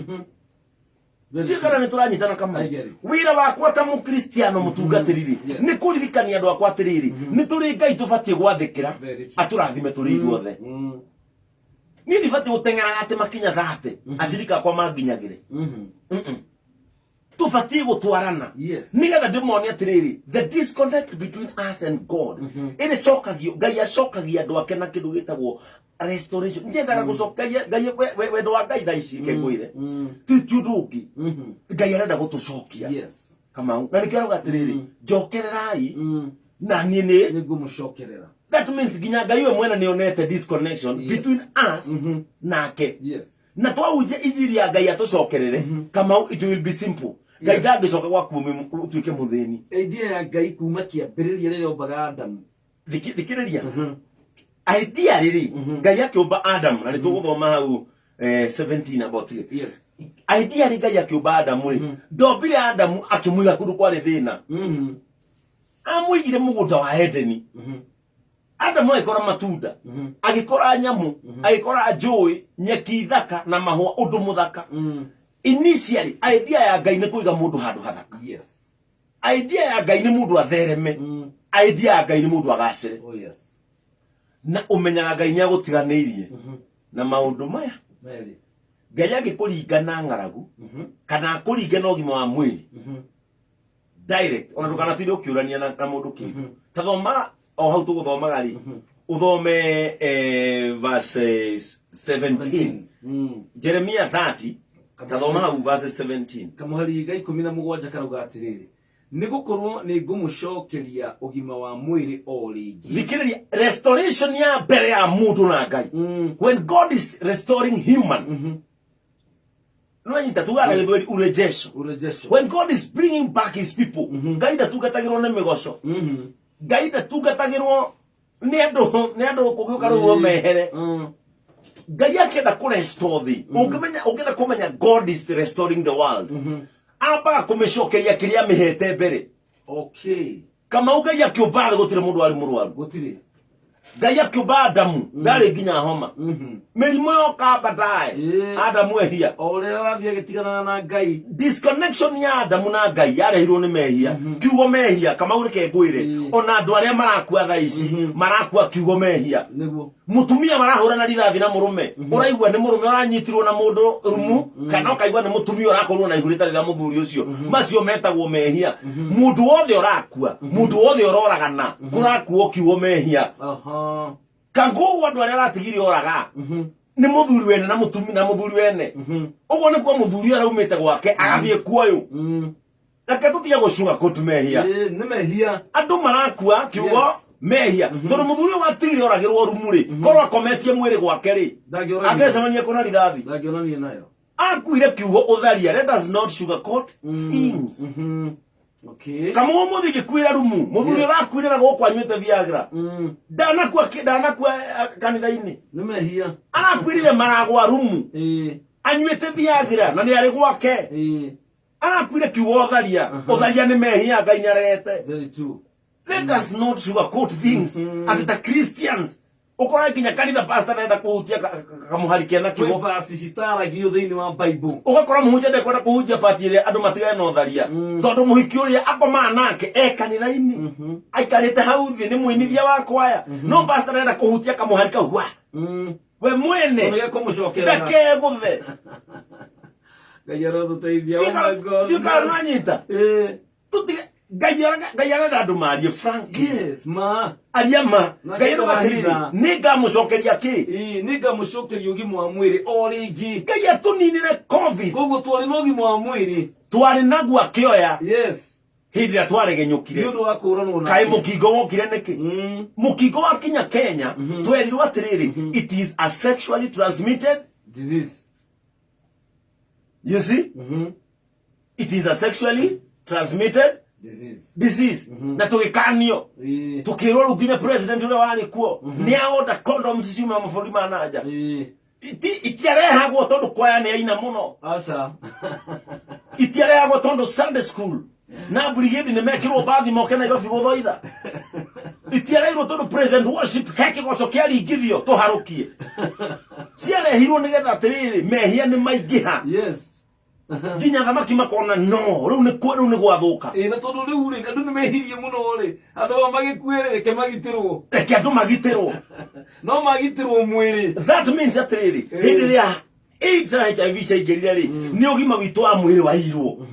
Jikara ni turanyitana kama wira wakwa ta mukristiano mutungatiriri ni kuririkania andu akwa atiriri ni turi Ngai tubatie gwathikira aturathime turi ithuothe ni ndibati gutengera ati makinya 30 acirika kwa manginyagire tubatie gutwarana nigetha ndimoni atiriri the disconnect between us and God ine cokagio Ngai acokagia andu ake na kindu gitagwo restoration njendaga gucokagia Ngai wendo wa Ngai thaici kengwire tituduki Ngai arenda gutucokia yes kama na nikira gatiriri njokererai na nini nigumucokerera that means ginya Ngai we mwena nionete disconnection between us nake yes na twauje ijiri ya Ngai atucokerere kama it will be simple Ngai ndagicoka gwa kuumi utuike muthini idea ya Ngai kuma kiambiriria rire ombaga Adam thikiriria idea riri Ngai akiumba Adam na nituguthoma hau 17 about it yes idea ri Ngai akiumba Adam ri ndombire Adam akimuiga kundu kwari thina amuigire mugunda wa Edeni Adam agikora matunda agikora nyamu agikora njui nyeki thaka na mahua undu muthaka initially idea ya Ngai ni kuiga mundu handu hathaka yes idea ya Ngai ni mundu athereme idea ya Ngai ni mundu agacire oh yes na umenyaga Ngai ni agutiganirie na maundu maya meri Ngai agikuringana ngaragu kana akuringana ugima wa mwiri direct ona ndukana tiri ukiurania na mundu kindu tathoma o hau tuguthomaga ri uthome verses 17 Jeremiah 30 tathoma hau verses 17 kamuhari Ngai 17 karuga atiriri nigukorwo ni ngumucokeria ugima wa mwiri o ringi thikiriria restoration ya mbere ya mundu na Ngai when God is restoring human no nyita tugara githweri urejesho when God is bringing back his people Ngai ndatungatagirwo na migoco Ngai ndatungatagirwo ni andu kugiuka ruo mehere Ngai akenda ku restore thi ungenda kumenya God is restoring the world aba kumicokeria kiria mihete mbere okay kama Ngai akiumba gutire mundu ari murwaru gutire Ngai akiumba Adamu ndari nginya homa mirimo yoka badaye Adamu ehia ore arathie gitigana na Ngai disconnection ya Adamu na Ngai yarehirwo ni mehia kiugo mehia kama urike ngwire ona andu aria marakua thaici marakua kiugo mehia niguo mutumia marahura na rithathi na murume uraigua ni murume uranyitirwo na mundu rumu kana ukaigua ni mutumia urakorwo na ihurita rira muthuri ucio macio metagwo mehia mundu wothe urakua mundu wothe uroragana kurakuo kiugo mehia kangu andu aria aratigire oraga ni muthuri wene na mutumia na muthuri wene uguo ni kwa muthuri araumite gwake agathie kuoyo reke tutige gucuga kutumehia ni mehia andu marakua kiugo mehia tondu muthuri watigire oragirwo rumuri korwo akometie mwiri gwake ri agecemania kuna rithathi ndangionanie nayo akuire kiugo utharia let us not sugarcoat things okay kama umuthi gikwira rumu muthuri urakwirira guku anywete Viagra ndanakua kanitha-ini ni mehia arakwirire maragwa rumu anywete Viagra na ni ari gwake arakwire kiugo utharia ni mehia Ngai nyarete very true let us not sugarcoat things as the Christians ukora kinya kanitha pastor naenda kuhutia kamuharikia na kiugo verse citaragio thiini wa Bible ugakora muhunjia ndekwenda kuhunjia pati iria andu matigane na utharia tondu muhiki uria akoma nake kanitha-ini aikarite hau thi ni mwinithia wa kwaya no pastor naenda kuhutia kamuharika wa we mwene ndakeguthe Ngai arotuteithia oh my God yukara nanyita tutige Ngai arenda andu marie frank yes ma aria ma Ngai arogatiriri ni ngamucokeria ki ni ngamucokeria ugima wa mwiri o ringi Ngai atuninire covid koguo twari na ugima wa mwiri twari naguo akioya yes hindi ya twaregenyukire ndio wakuranwo na kai mukingo wokire niki mukingo wa kinya Kenya twerirwo atiriri it is a sexually transmitted disease. You see? It is a sexually transmitted disease. Na tugikanio tukirwo ruginya president ule wali kuo ni aoda condoms ciume maburi manaja itiarehagwo tondu kwaya ni aina muno aca itiarehagwo tondu Sunday school na brigade ni mekirwo bathi moke na Nairobi guthoitha itiarehirwo tondu president worship heke goco kiaringithio tuharukie ciarehirwo nigetha atiriri mehia ni maingiha. Yes. Ginya thamaki makona no riu ni gwathuka na tondu riu ri andu ni mehirie muno ri andu magikuire reke magitirwo reke andu magitirwo no magitirwo mwiri. That means atiriri hindi ria AIDS na HIV caingirire ri ni ugima witu wa mwiri wairwo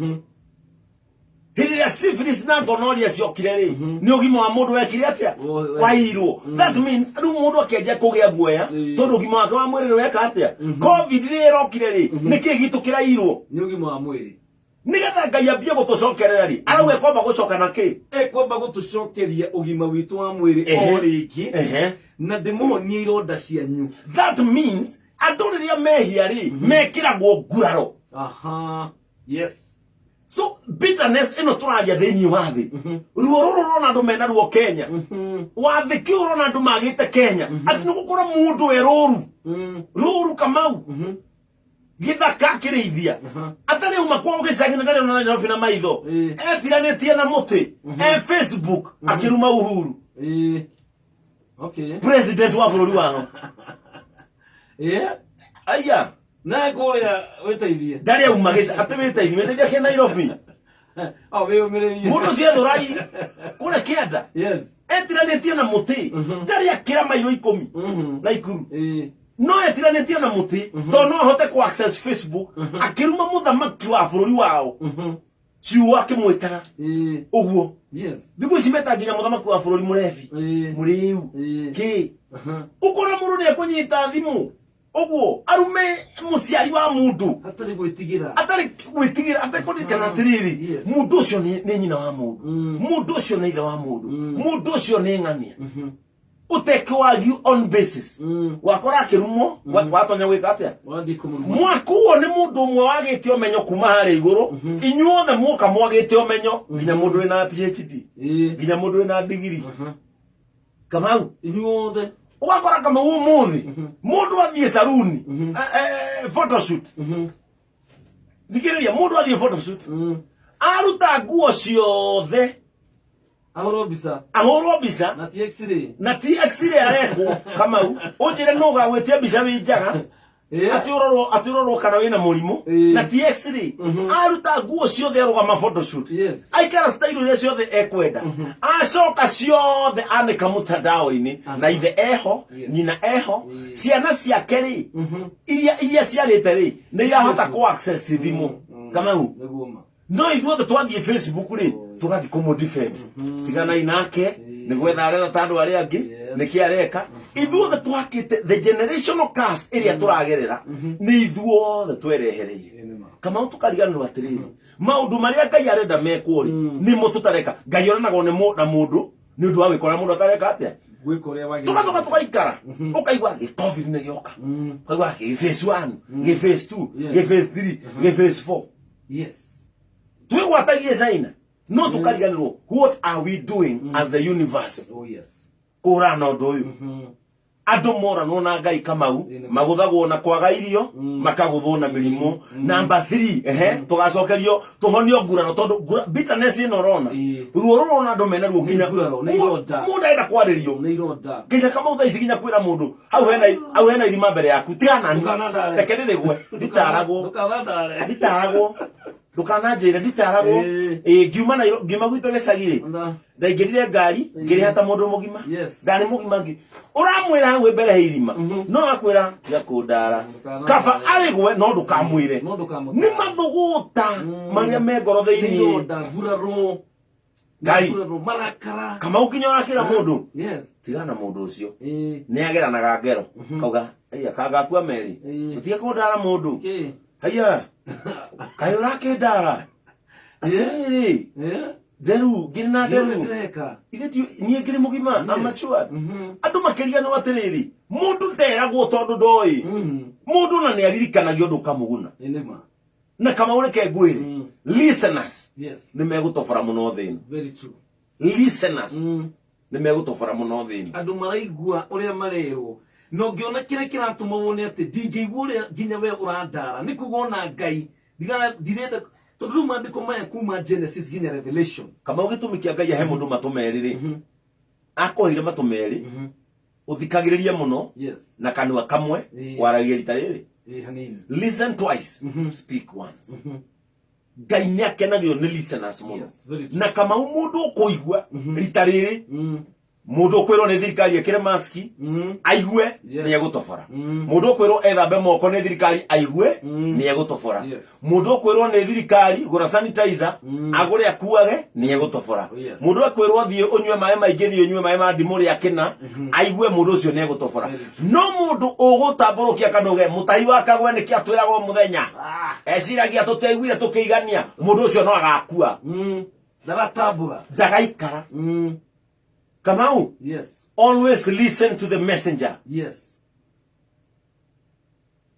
hindi ria syphilis na gonorrhea ciokire ri ni ugima wa mundu wekire atia wairwo. That means andu mundu akenja kugia guoya tondu ugima wake wa mwiri weka atia COVID ri irokire ri niki gitu kirairwo ni ugima wa mwiri nigetha Ngai ambie gutucokerera ri arauga kwamba gucoka na ki kwamba gutucokeria ugima witu wa mwiri o riki na demonia ironda cianyu. That means andu riria mehia ri mekiragwo nguraro. Yes. So bitterness ino turaria thiini wa thi ruo ruru rona andu mena ruo Kenya wathi kiu rona andu magite Kenya ati nigukora mundu ruru Kamau githaka kirithia atari uma kwa ugicagi na ndari na Nairobi na maitho ethiranetie na muti Facebook akiruma Uhuru president wa bururi wao aya na kuria witeithie ndari aumagisa ati witeithie ke Nairobi we umirerie mundu cia thurai kure Kianda. Yes. Ethiranetie na muti ndari akira mairo 10 na Ikuru no ethiranetie na muti to no ahote ku access Facebook akiruma muthamaki wa bururi wao ciu akimwitaga uguo. Yes. Thiku ici meta nginya muthamaki wa bururi murebi muriu ki ukona muru ni akunyita thimu uguo arume muciari wa mundu atari gwitigira atari kudikana atiriri mundu ucio ni nyina wa mundu mundu ucio ni ithe wa mundu mundu ucio ni ng'ania uteke wagi on basis wakora akirumo watonya gwika atia mwakuo ni mundu umwe wagite omenyo kuma hari iguru inyuothe muka mwagite omenyo nginya mundu ina PhD nginya mundu ina degree Kamau inyuothe wakora kama umuthi mundu athie saruni photoshoot thikiriria mundu athie photoshoot aruta nguo ciothe ahorwo mbica na ti x-ray arehwo Kamau unjire no gagwitia mbica wi njaga ati urorwo kana wina murimu na ti x-ray aruta nguo ciothe arugama photoshoot aikara style iria ciothe ekwenda acoka ciothe anika mutandao-ini na ithe eho nyina eho ciana ciake ri iria ciarite ri ni irahota ku access thimu Kamau no ithuothe twathie Facebook ri tugathi kumudefend tigana inake ni gwetha aretha tandu aria angi niki areka ithuothe twakite the generational curse iria turagerera ni ithuothe twerehereire Kamau tukariganirwo atiriri maundu maria Ngai arenda mekwo ri ni mututareka Ngai oranago ni mundu ni undu wa gwikora mundu atareka atia tugacoka tugaikara ukaigua COVID ni gioka ukaigua phase 1 phase 2 phase 3 phase 4 yes twigwatagie China no tukariganirwo what are we doing as the universe. Yes. Kurana undu uyu andu moranwo na Ngai Kamau maguthagwo na kwaga irio makaguthwo na mirimo. Number 3 tugacokerio tuhonio nguraro tondu bitterness ino rona ruo rona andu mena ruo nginya mundu enda kwaririo nginya Kamau thaici nginya kwira mundu hau hena irima mbere yaku tiana reke ndirigwe nditaragwo ndukananjira nditaragwo ngiuma gwitå gicagiri ndaingirire ngari ngirihata ta mundu mugima ngari mugima ngi uramwira hau mbere he irima no akwira tiga kundara kaba arigwe no ndukamwire ni mathuguta maria me ngoro thiini Ngai Kamau kinya orakira mundu tigana mundu ucio ni ageranaga ngero kauga aya kangakua meri utige kundara mundu haya kayo rake ndara deru girina deru ithetu nie ngiri mugima amatua andu makiria no atiriri mundu nderagwo tondu ndoi mundu na ni aririkanagia undu kamuguna na kama ureke ngwire listeners ni megutofora muno thini very true listeners ni megutofora muno thini andu maraigua uria marerwo no ngiona kire kiratuma wone ati ndingeigua uria nginya we urandara ni kugona ngai ndirenda tondu maandiko maya kuma Genesis nginya Revelation kama ugitumikia ngai he mundu matumeriri akohire matumeri uthikagiriria muno na kanwa kamwe waragia rita riri listen twice speak once ngai ni akenagio ni listeners muno na kama mundu ukuigua rita riri mundu ukwirwo ni thirikari ekire maski aigue ni egutofora mundu ukwirwo ethambe moko ni thirikari aigue ni egutofora mundu ukwirwo ni thirikari gura sanitizer agure akuage ni egutofora mundu ukwirwo thie unywe maĩ maingĩ thie unywe maĩ ma ndimũ ria kina aigue mundu ucio ni egutofora no mundu ugutamburukia kanuge mutai wakagwe ni kiatwiragwo muthenya eciragia tuteiguire tukiigania mundu ucio no agakua ndaratambura ndagaikara Kamau, always listen to the messenger.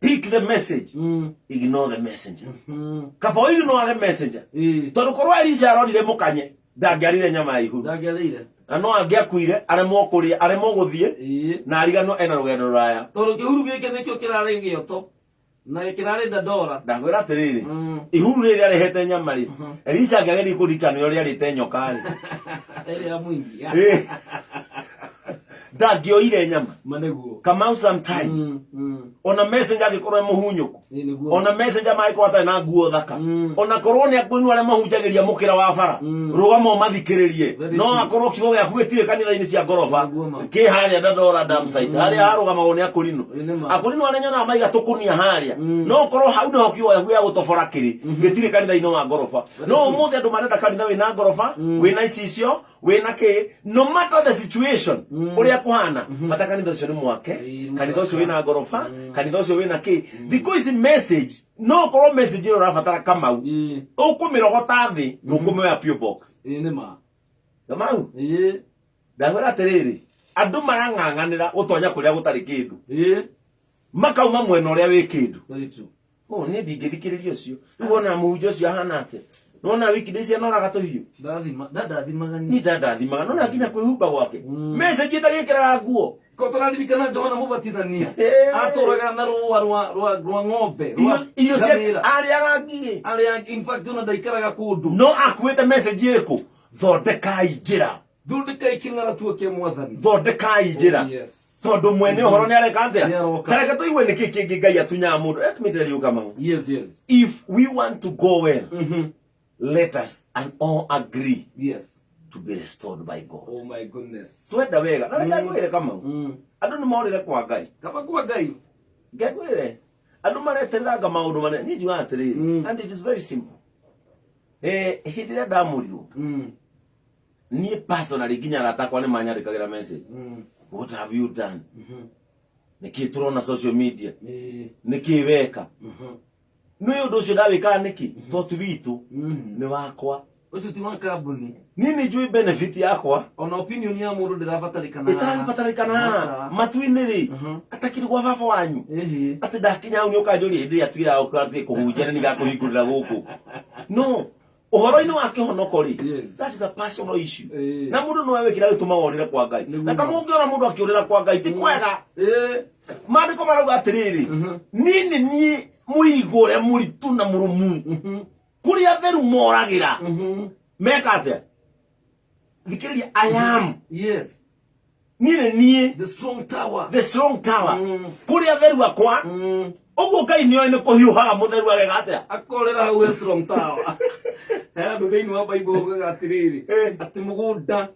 Pick the message. Ignore the messenger. Kafo ignore the messenger. Tondu korwo Elisha arorire mukanye ndangiarire nyama ihu. Ndangiarire. Na no angiakuire aremo kuria aremo guthie na arigano ena rugendo ruraya. Tondu kihuru gike nikio kirare ngioto. Na kirare ndadora. Ndakwira atiriri. Ihuru riri arehete nyama ri. Elisha angiageri kurikana uria rite nyokari. Elia mwingi. Ndangioire nyama maneguo Kamau sometimes ona messenger agikorwo muhunyuku ona messenger maikwata na nguo thaka ona korwo ni akwinu ale mahunjagiria mukira wa bara rugamo mathikiririe no akorwo kigo gya kwetire kanitha-ini cia ngoroba ki haria ndadora dam site haria harugama one akurino ale nyona maiga tukunia haria no korwo hau no kigo gya gutofora kiri gitire kanitha-ini wa ngoroba no umuthi andu marenda kanitha wina ngoroba wina icicio wina ki no matter the situation uria kuhana mata kanitha ucio ni mwake kanitha ucio wina ngoroba kanitha ucio wina ki thiko ici message no korwo message ro rafatara Kamau ukumirogota thi ndukumewa PO box nima Kamau ndagwira atiriri andu marang'ang'anira utonya kuria gutari kindu makauma mwena uria wi kindu ni ndingithikiriria ucio wona muhunjia ucio ahana ate nona wiki ndisia nora gatuhio ndadathimaga ni ndadathimaga nona kinya kwihumba gwake message itagikira nguo kotoraririkana Johana Mubatithania aturaga na rwa ng'ombe iyo cia aria in fact ona ndaikaraga kundu no akuite message iriku thondekai njira thondekai king'ara tuoke mwathani thondekai njira tondu mwene uhoro ni areka atia kareka tuigue niki kingi ngai atunya mundu let me tell you Kamau if we want to go well let us and all agree to be restored by God. Oh my goodness. Twenda wega. Na reka kwire Kamau. Andu ni maurire kwa ngai. Kama kwa ngai. Ngekwire. Andu mareteranga maundu mane. Ni njua atiriri. And it is very simple. Hindira ndamurirwo. Ni personally ginya ratakwa ni manyandikagira message. What have you done? Niki turona social media. Niki weka. No undu ucio ndawika niki? Totu witu ni wakwa. Ucio ti wa kambuni. Nini jui benefit yakwa? Ona opinion ya mundu ndirabatarikana. Itarabatarikana. Matuini ri. Atakiri gwa baba wanyu. Ati ndakinya au ni ukanjuri hindi atwira ukati kuhunjana ni gakuhingurira guku. No. Uhoro-ini wake honoko ri. That is a personal issue. Na mundu no wekira gituma worire kwa ngai. Na kama ungiona mundu akiurira kwa ngai ti kwega. Maandiko marauga atiriri. Nini ni muigure muritu na murumu. Kuria theru moragira. Meka atia. Thikiriria I am. Nini the strong tower. The strong tower. Kuria theru akwa. Oguo ngai ni oine kuhiuhaga mutheru agega atia. Akorera hau strong tower. Andu thiini wa Bible ugaga atiriri. Ati mugunda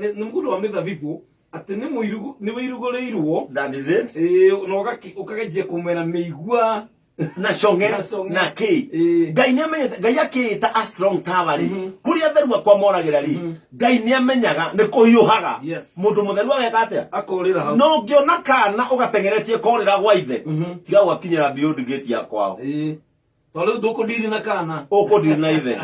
ni mugunda wa mithabibu. Ati ni muirugurirwo. That is it. No ukagejia kumena meigua na songe na ki ngai ni amenyete ngai akita a strong tower ri kuria theru akwa moragira ri ngai ni amenyaga ni kuhiuhaga mundu mutheru ageka atia akorira hau no ngiona kana ugatengeretie korira gwa ithe tiga gwakinyira beyond gate ya kwao tole ndukudiri na kana ukudiri na ithe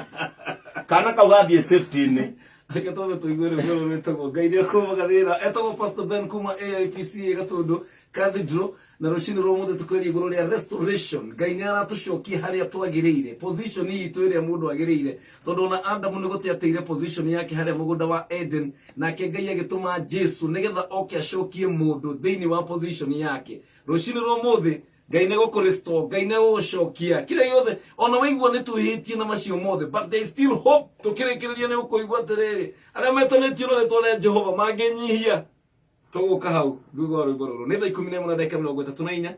kana kaugathie safety ni Akatobe tuigwere vyo metagwo Ngai kuma gathira etagwo Pastor Ben kuma AIPC Gatundu Cathedral na rushini rwo muthe tukweri iguru ria restoration Ngai aratucokia haria twagiriire position hii twiria mundu agiriire tondu na Adam ni gutiateire position yake haria mugunda wa Eden na ke Ngai agituma Jesu nigetha oke acokie mundu thiini wa position yake rushini rwo muthe Ngai ne gukuristo Ngai ne gucokia kile yothe ona waigwa ni tuhitie na macio mothe but there is still hope tukirikiria ne ukuigwa terere aria metonetio no letole Jehova mangenyihia tuguka hau thutha rwimbo ruru ni thaa 11 na dakika 34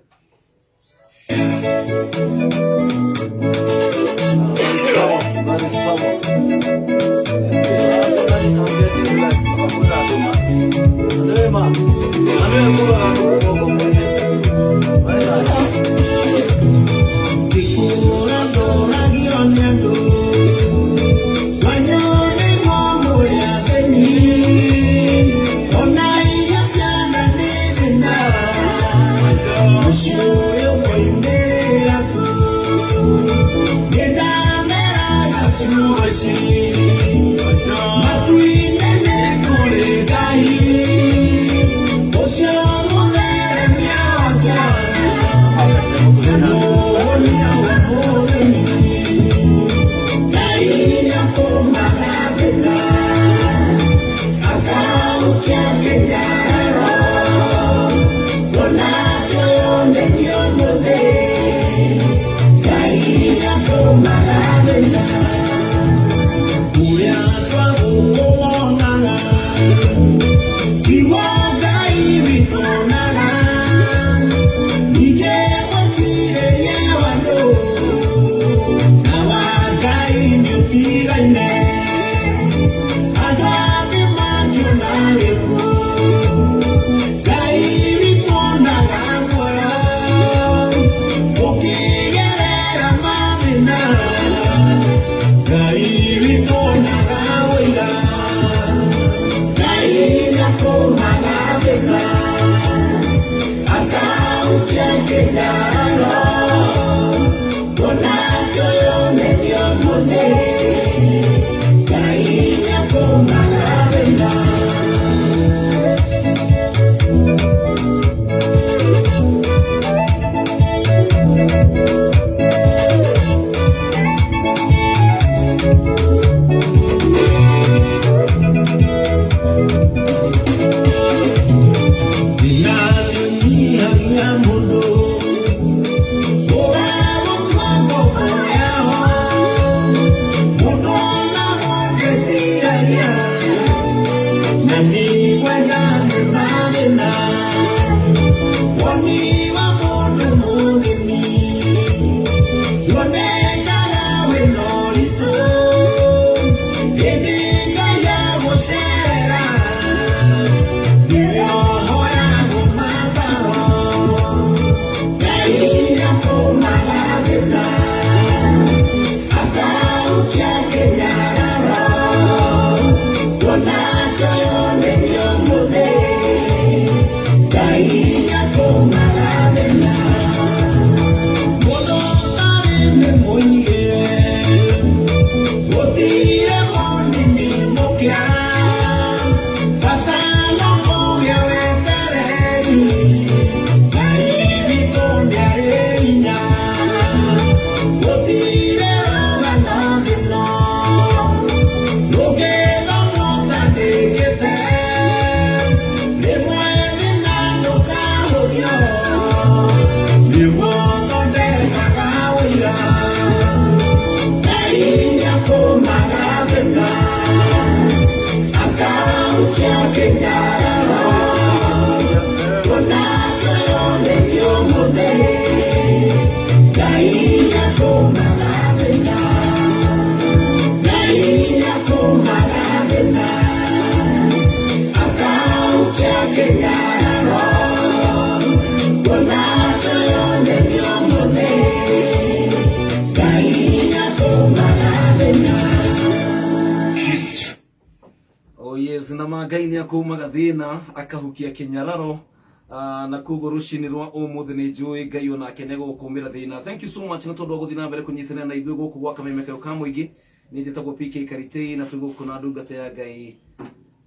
Ngai ni akumaga thina akahukia kinyararo na kugo rushini rwa umuthi ni njui Ngai ona akene gukumira thina. Thank you so much na tondu guthina mbere kunyitana na ithuĩ guku gwa Kameme Kayo ka Mũingĩ ni njĩtagwo PK Karitĩ na tũgũkũna ndungata ya Ngai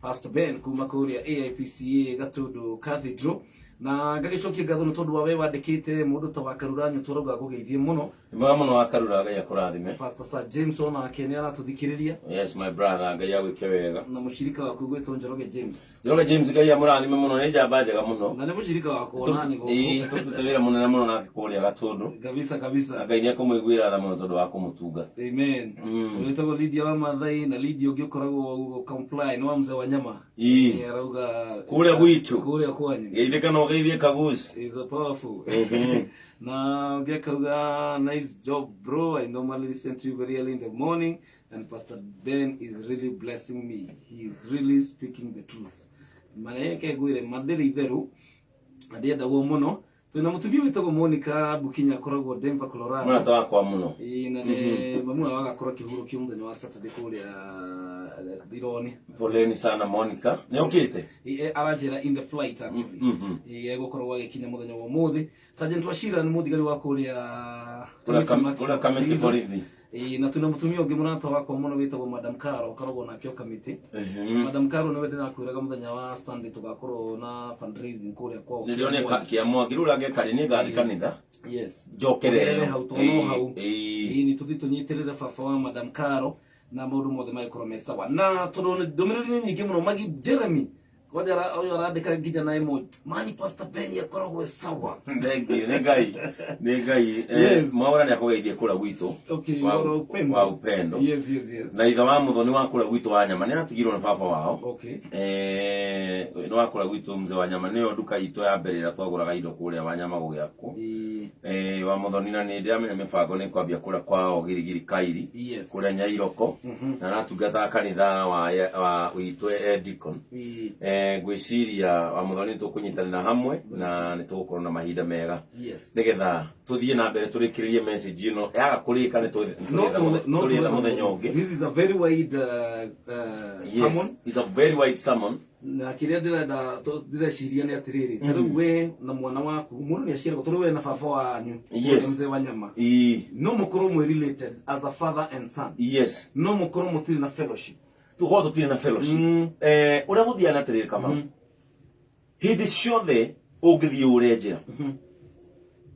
Pastor Ben kuma kuria AIPCA Gatundu Cathedral na ngagĩcokia ngatho nĩ tondũ wa we wandĩkĩte mũndũ ta wa Karuranyo tũrauga gũgeithie mũno Mwa mũno wa Karura Ngai akũrathime. Pastor Sir James ona akene aratũthikĩrĩria. Yes my brother Ngai agwĩke wega. Na mũshirika waku gwĩtwo Njoroge James. Njoroge James Ngai amũrathime mũno nĩ njamba njega mũno. Na nĩ mũshirika wako nani gũkũ. Tũtute wĩra mũnene mũno na kũrĩa Gatundu. Kabisa. Ngai nĩ akũmũiguĩra tha mũno tondũ wa kũmũtunga. Amen. Twĩtagwo Lydia wa Mathai na Lydia ũngĩ ũkoragwo comply no mzee wa nyama. Arauga kũrĩa gwitũ. Kũrĩa kwanyu. Geithĩka no geithie Kaguzi. Is a powerful. Na ngekauga nice job bro. I normally listen to you very early in the morning and Pastor Ben is really blessing me. He is really speaking the truth. Maneke gwire madeli itheru ndienda wo muno twina mutumia witagwo Monica Bukinya akoragwo Denver Colorado mwana to wakwa muno na ne mamwe wagakorwo kihurukio muthenya wa Saturday kuria Bironi. Poleni sana Monica ne ukite aranjira in the flight actually gukorwo agikinya muthenya wa muthi Sergeant Washira ni muthigari wa kuria kula kamiti borithi na tuna mutumia ungi murata wakwa muno witagwo Madam Karo koragwo na kyo committee. Madam Karo no wendera kwiraga muthenya wa Sunday tugakorwo na fundraising kuria kwao nilione kiamwa kirura gekari ni ngari kanitha. Yes Jokere hau tono hau ni tuthi tunyitirire baba wa Madam Karo na maundu mothe magikoro mesawa na tondu ndomiriri nyingi muno magi Jeremy Kodera oyo aradika ngija na emo mani Pastor Ben yakoragwo sawa. Ngai maura ni akugeithie kula gwito wa upendo. Yes. Na itha wa muthoni wa kula gwito wa nyama ni atigirwo ni baba wao. Okay. No wa kula gwito mzee wa nyama ni nduka ito ya mbere ira twaguraga indo kuria wa nyama gugiako. Wa muthoni na ni ndiamenya mibango ni kwambia kula kwao girigiri kairi kuria Nyairoko na natungata kanitha wa witwe Deacon. Gwiciria wa muthoni tukunyitanira hamwe na nitugukorwo na mahinda mega nigetha tuthie na mbere turikiririe message ino yaga kurika ni turitha muthenya ungi. This is a very wide sermon. It's a very wide sermon. Na kiria ndireciria ni atiriri tari we na mwana waku mundu ni aciragwo turi we na baba wanyu mzee wa nyama no mukorwo mwe related as a father and son. Yes. No mukorwo mutiri na fellowship. Tuhoto tuli na fellowship. Ura guthia na tiriri kama hindi ciothe ungithie urenjira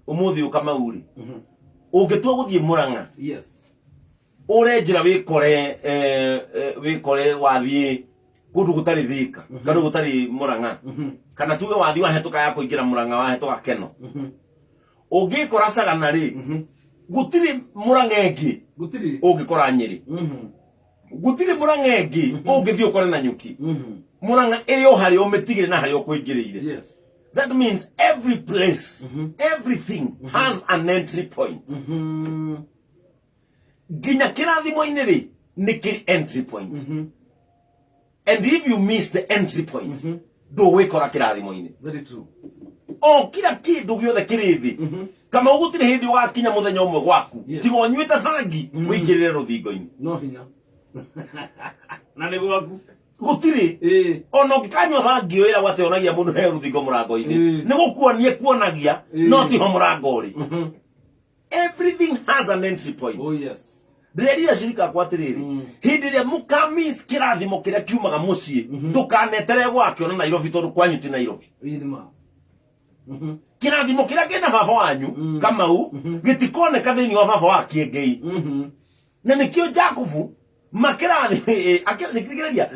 umuthi ukama uri ungitua guthie Murang'a. Yes. Urenjira wikore wathie kundu gutari Thika kana gutari Murang'a kana tuwe wathi wahetuka ya kuingira Murang'a wahetuka Keno ungikora Sagana ri gutiri Murang'a engi gutiri ungikora Nyeri gutiri Murang'a engi ungithie ukore na Nyuki Murang'a iri o hari o metigire na hari o kuingirire. Yes. That means every place everything has an entry point. Ginya kirathimo-ini ri ni kiri entry point. And if you miss the entry point, do wikora kirathimo-ini. Very true. O kila kindu giothe kirithi kama ugutire hindi wakinya muthenya umwe gwaku tigo nyuite bangi wingirire ruthingo-ini. No hinya. Na ni gwaku gutiri ona ngikanywa bangi wira gwateonagia mundu he ruthingo murango-ini ni gukuonie kuonagia no tiho murango ri. Everything has an entry point. Oh yes. Ndireria shirika kwa tiriri hindi ria mukamis kirathimo kiria kiumaga mucii ndukanetere gwakiona Nairobi tondu kwanyu ti Nairobi. Idima. Kirathimo kiria kina baba wanyu Kamau gitikoneka thiini wa baba wa Kiengei. Na nikio Jakubu makirathi akiriria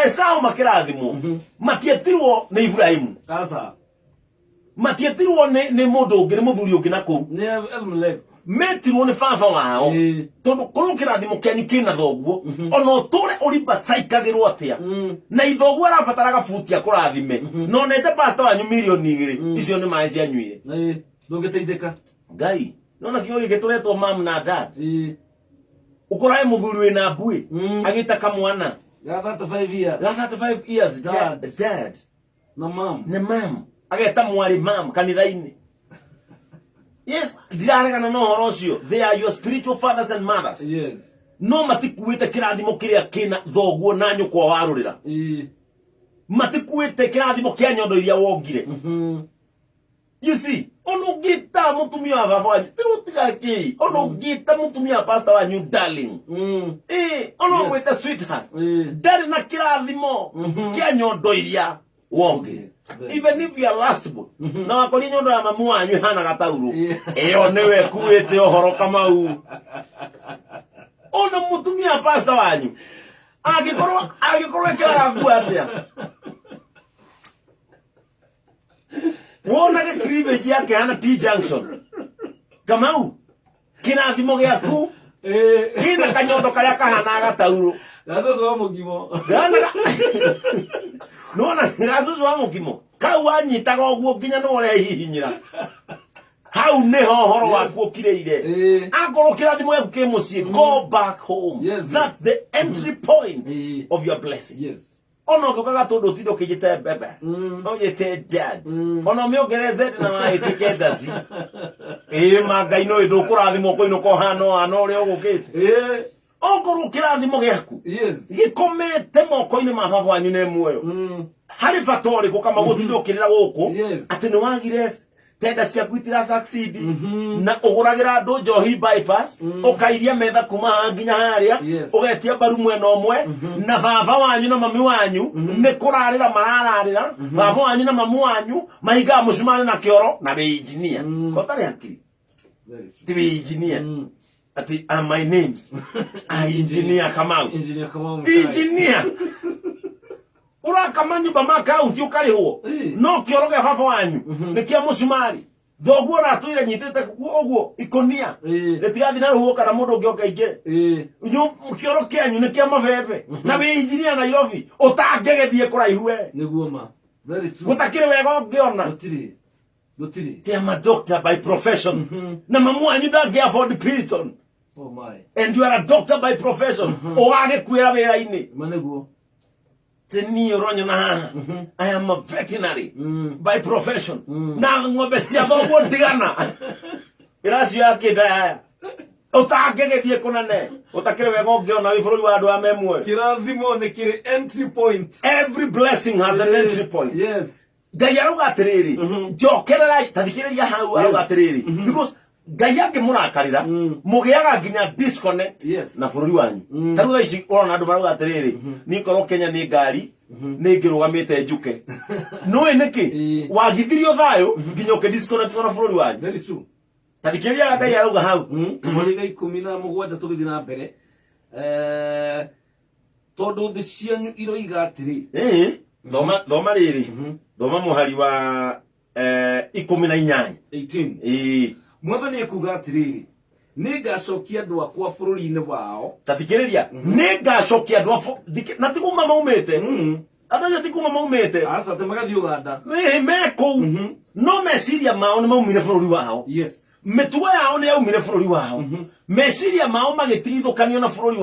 Esau makirathimo matietirwo ni Ibrahimu. Asa matietirwo ni mundu ungi ni muthuri ungi na ku ni Elimelech metirwo ni baba wao tondu korwo kirathimo kianyu kina thoguo ona uture urimba saikagirwo atia na ithoguo arabataraga buti akurathime no nende pastor wanyu milioni 2 icio ni mai cia nyuire ndungiteithika Ngai nona kio gigituretwo mam na dad ukorae muthuri wina mbui agita kamwana ya 35 years dad na mam ageta mwari mam kanitha-ini. Yes, diraregana no horo ucio. They are your spiritual fathers and mothers. Yes. No matikuite kirathimo kiria kina thoguo na nyukwa warurira. Matikuite kirathimo kia nyondo iria wongire. You see, ono gita mutumia wa baba wanyu. Tirutika ki. Ono gita mutumia pastor wanyu darling. Ono mwete sweetheart. Dari na kirathimo. Kia nyondo iria wonge. Even if you are last born. Na wakoli nyondo ya mamu wanyu hana gatauru. Eyo newe kuwete ohoro kama u. Ono mutumia pastor wanyu. Agikorwa kira guatia. Wona ke cleavage yake hana T junction. Kamau. Kirathimo giaku. Kina kanyondo karia kahana gatauro. Gazuzu wa mugimo. Nona gazuzu wa mugimo. Kau anyitaga oguo nginya no ore hihinyira. Hau neho horo waku okireire. Agoro kirathimo giaku ke mucie. Go back home. Yes, that's the entry point of your blessing. Yes. Ono kukaga todo tido kijite bebe. No yete dad. Ono miogereze na maitike dazi. Magai no edo kurathimo ko ino ko hano ano ri ogukite. Ogoro kirathimo giaku. Yes. Gikomete moko ine mababu anyu ne muoyo. Hari fatori ko kama gutido kirira guku. Ati no wagire tenda cia kwitira succeed na uguragira ndo njohi bypass ukairia metha kuma nginya haria ugetia baru mwena omwe na baba wanyu na mami wanyu ne kurarira marararira baba wanyu na mamu wanyu mahiga mucumani na kioro na be engineer ko tari akiri ti be engineer ati my names engineer Kamau engineer ura kamanyu bama kaunti ukariho no kioro ge baba wanyu nikia mucumari thoguo na tuire nyitete oguo ikonia retigathi na ruo kana mundu ngi okaige nyu kioro kianyu nikia mabebe na be engineer Nairobi utangegethie kuraihu we niguo ma very true gutakire wega ngiona gutiri they am a doctor by profession na mamu wanyu ndangi afford Piriton oh my and you are a doctor by profession ogage kwira wira ini maneguo I am a veterinary by profession. Na ng'ombe cia thoguo ndigana. Iracio yake ndaya. Utangegethie kunane. Utakire wega ungiona wi bururi wa andu a memwe. Kirathimo ni kiri entry point. Every blessing has an entry point. Yes. Ngai arauga atiriri. Njokerera tathikiriria hau arauga atiriri. Because Ngai yake murakarira mugiaga nginya disconnect na bururi wanyu. Taruga ici urona andu barauga atiriri ni korwo Kenya ni ngari ni ngirugamite njuke. No eneki wagithirio thayo nginya uke disconnect na bururi wanyu. Very true. Tathikiriria Ngai arauga hau. Mweri 17 tugithi na mbere. Tondu thi cianyu iroiga atiri. Thoma riri. Thoma muhari wa 18. Mwathani ekuga atiriri nigacokia andu akwa bururi-ini wao tathikiriria nigacokia andu na tikuma maumite andu acio tikuma maumite asa te magathi Uganda meko no meciria mao ni maumire bururi wao yes mitugo yao ni yaumire bururi wao meciria mao magitithukanio na bururi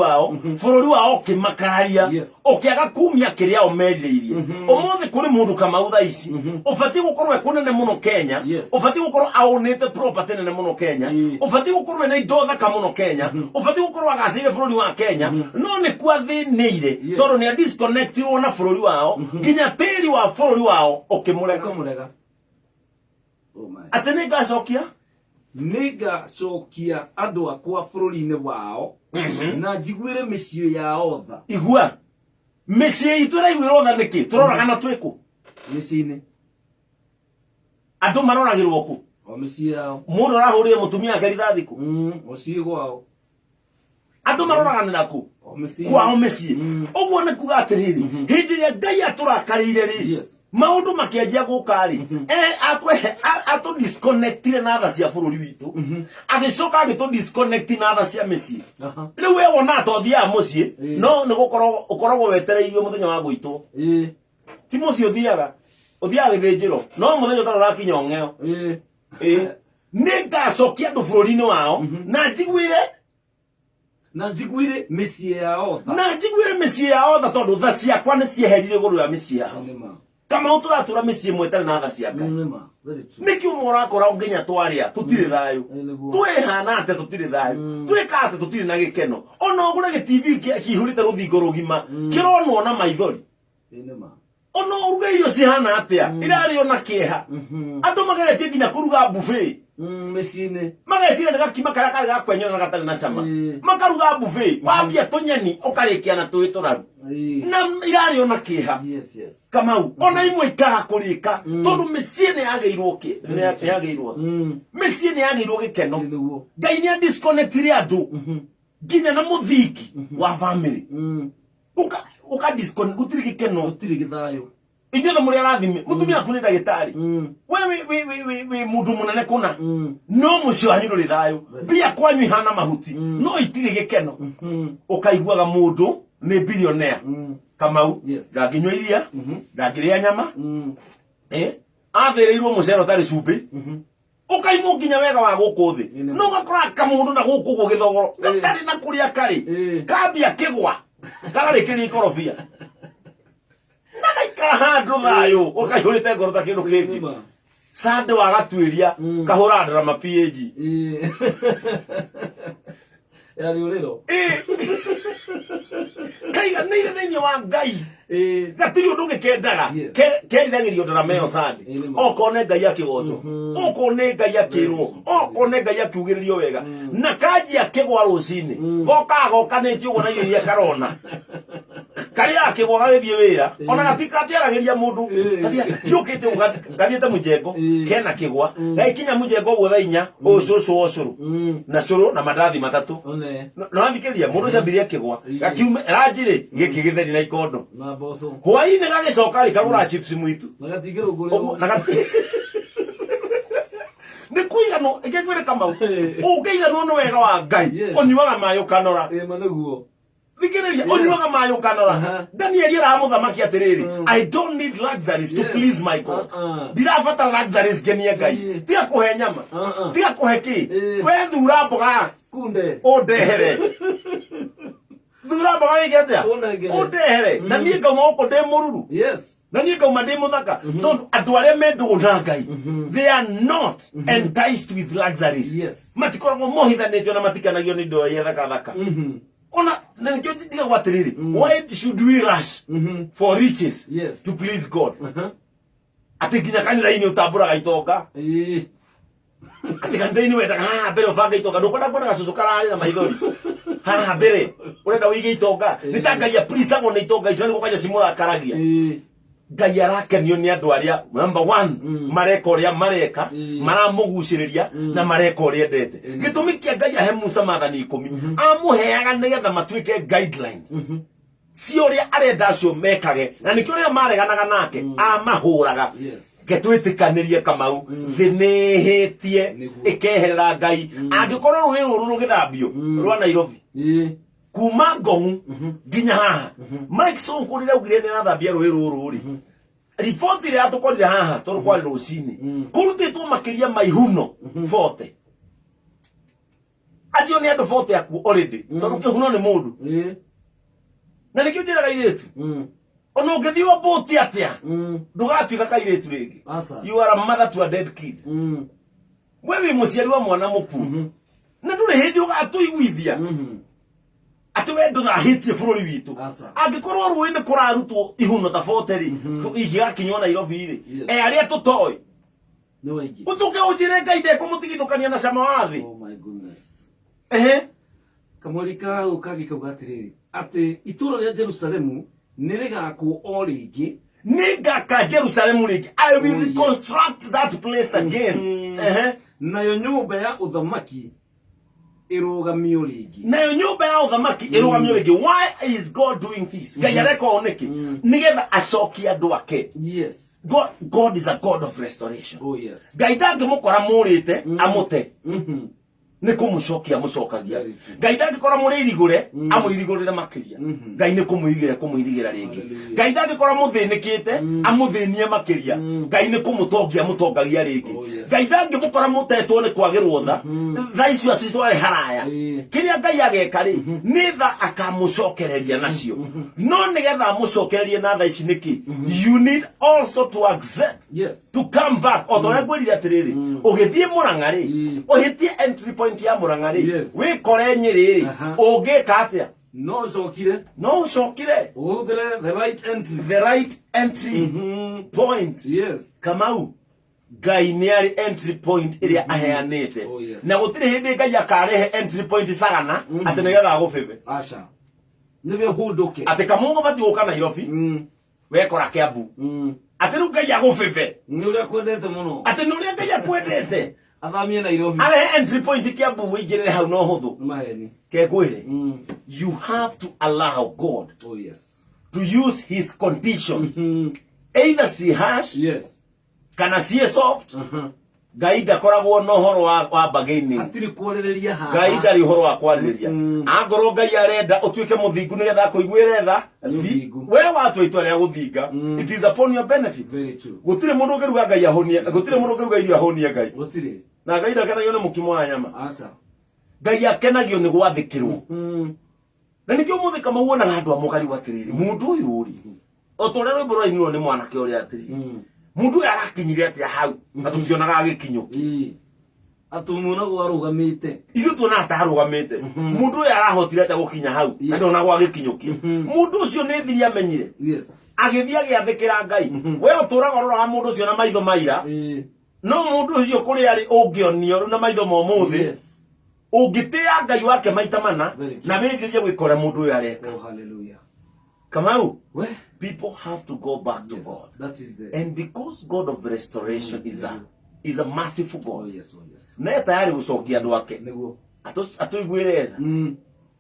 wao kimakaria ukiaga kumia kiria o merireirie umuthi kuri mundu Kamau tha ici ubati gukorwo kunene muno Kenya ubati gukorwo aunite property nene muno Kenya ubati gukorwo na indo thaka muno Kenya ubati gukorwo agacire bururi wa Kenya no ni kwathinire tondu ni disconnectirwo na bururi wao nginya tiri wa bururi wao ukimurega ati nigacokia nigacokia andu akwa bururi-ini wao na njiguire micio yao tha igua micie itu raiguirwo tha niki turoragana twiku mici-ini andu maroragirwo ku o mici yao mundu arahurire mutumia ake rithathi ku muci gwao andu maroraganira ku kwao micie uguo ni kuga atiriri hindi ria Ngai aturakarire ri maundu makianjia gukari atu disconnectire na tha cia bururi witu agicoka agitu disconnect na tha cia micie riu we wona atothia mucie no ni ukoragwo wetereirio muthenya wa gwitwo ti mucie uthiaga githinjiro no muthenya utarora kinyong'eo nigacokia andu bururi-ini wao na njiguire micie yao tha tondu tha ciakwa ni cieherire iguru ya micie yao kama uturatura micie mwetare na tha cia Ngai niki umurakora nginya twaria tutire thayo twihana ate tutire thayo twika ate tutire na gikeno ona ogure TV kihurite ruthingo rugima kironwo na maithori ono uruga irio cihana atia irari ona kieha andu mageretie nginya kuruga buffet mecine magecira ndagakima kara kari gakwenyora na gatari na cama makaruga buffet wambia tunyeni ukarikia na twituraru na irari ona kieha Kamau ona imwe ikara kurika tondu mecine yageirwo ki yageirwo mecine yageirwo gikeno Ngai ni disconnect ri andu nginya na muthiki wa family uka disconnect gutiri gikeno gutiri githayo Ingetha muri arathime mutumia aku ni ndagitari we mundu munene kuna no mucio wanyu nduri thayo bia kwanyu ihana mahuti no itiri gikeno ukaiguaga mundu ni billionaire Kamau ndakinywa iria ndakiria nyama athereirwo mucero tari cumbi ukaimu nginya wega wa guku thi no gakora kamundu na guku gugithogoro ndari na kuria kari kambia kigwa kararikiri ikorobia Nagaikara handu thayo ukahurite ngoro ta kindu kingi sande wagatwiria kahura drama PAG yari uriro kaiga neire thini wa Ngai gatiri undu ngikendaga kerithagirio drama yo sande okone Ngai akigoco okone Ngai akirwo okone Ngai akiugiririo wega na kanji akigwa rucini gokagokanitio uguo na iria karona kari akigwa gagithie wira ona gatikatiaragiria mundu yukite gathiete mujengo kena kigwa gaikinya mujengo guo thainya ucucu ocuru na curu na mandathi matatu no andikiria mundu cambiria kigwa gakiume ranjiri giki githeri na ikondo na boso hwaini gagicoka rikagura chips mwitu na gatigiruguriro ni kuigano igegwire Kamau ungeigano no wega wa Ngai onyuaga mayo kanora maneguo Nigeria onyuaga mayo kanora Daniel yera muthamaki atiriri I don't need luxuries to please my God dirafata luxuries genia Ngai tia kuhe nyama tia kuhe ki we thura mboga kunde ondehere thura mboga igetia ondehere na nie ngauma uko de mururu na nie ngauma de muthaka tondu andu aria mendu na Ngai they are not enticed with luxuries matikoragwo mohithanitio na matikanagio ni ndo yethaka thaka ona na nikyo tiga gwatiriri why should we rush for riches to please God atikinya kanira ini utamburaga itoka atika ndini wenda mbere ufanga itoka ndukwenda kwenda gacucukarari na maithori mbere urenda wige itoka nitangaia please agwo na itoka icio ni gukaja simura karagia Ngai arakenio ni andu aria number 1 mareka uria mareka maramuguciriria na mareka uria endete gitumi kia Ngai ahe Musa mathani 10 amuheaga nigetha matuike guidelines si uria arenda acio mekage na nikio uria mareganaga nake amahuraga getwitikanirie Kamau thinihitie ikeherera Ngai angikorwo wi ruru githambio rwa Nairobi kuma Ngong nginya haha Mike Sonko rira ugire ni nathambia rwi ruru ri report ria tukorire haha toru kwari rucini kurutitwo makiria maihuno 40 acio ni andu 40 aku already toru kihuno ni mundu na nikio njiraga iretu ono ngithiwa boat atia ndugatuika kairetu ringi you are a mother to a dead kid wewe muciari wa mwana muku na nduri hindi ugatuiguithia ati we nduthahitie bururi witu angikorwo ruini kurarutwo ihuno ta 40 ri igigakinywa Nairobi ri aria tutoi no wengi utuke ujire Ngai ndekumutigithukania na cama wathi oh my goodness kamulika ukagi kaugatiriri ati ituro ria Jerusalemu nirigakwo o ringi nigaka Jerusalemu ringi I will reconstruct that place again nayo nyumba ya uthamaki irugamio ringi nayo nyumba ya uthamaki irugamio ringi why is God doing this Ngai areka oneki nigetha acokia andu ake God is a God of restoration Ngai ndangimukora murite amute ni kumucokia mucokagia Ngai ndangikora muri irigure amuirigurire makiria Ngai ni kumuirigira ringi Ngai ndangikora muthinikite amuthinie makiria Ngai ni kumutongia mutongagia ringi Ngai ndangimukora mutetwo ni kwagirwo tha icio atitware haraya kiria Ngai ageka ri ni tha akamucokereria nacio no nigetha amucokererie na tha ici niki you need also to accept to come back othora gwirire atiriri ugithie Murang'a ri uhitie entry point ya Murang'a ri wi kore Nyeri ri ungika atia no cokire uhudire the right entry point. Yes. Kamau Ngai ni ari entry point iria aheanite na gutire hindi Ngai akarehe entry point sagana ati nigetha gufebe acha nibe hunduke ati kamungo bati uka Nairobi wekora Kiambu ati ru Ngai agufebe ni uria kwendete muno ati ni uria Ngai akwendete athamie Nairobi arehe entry point Kiambu wigirire hau no huthu maheni kegwire you have to allow God to use his conditions either si harsh kana si soft Ngai ndakoragwo no horo wa bagaining hatiri kuorereria ha Ngai ndari horo wa kwariria angoro Ngai arenda utuike muthingu ni getha kuigwire tha we watu itwa ria guthinga it is upon your benefit. Very true. Gutire mundu ngeruga Ngai ahonie gutire mundu ngeruga irio ahonie Ngai gutire na Ngai ndakenagio ni mukimo wa nyama acha Ngai akenagio ni gwathikirwo na nikio muthika mawona andu amugari watiriri mundu uyu uri otorero iboro inwo ni mwanake uri atiri mundu arakinyire atia hau na tutionaga agikinyuki atumuna gwarugamite ithu tuona atarugamite mundu arahotire atia gukinya hau na ndona gwa gikinyuki mundu ucio ni thiri amenyire agithia giathikira Ngai we oturaga rora mundu ucio na maitho maira no mundu ucio kuri ari ungionio na maitho momuthi ungitia Ngai wake maita mana na wendirie gwikora mundu uyu areka. Hallelujah. Kamau, people have to go back to God. That is the and because God of restoration is a merciful God. Yes. Na tayari gucokia andu ake. Niguo. Atuiguire tha.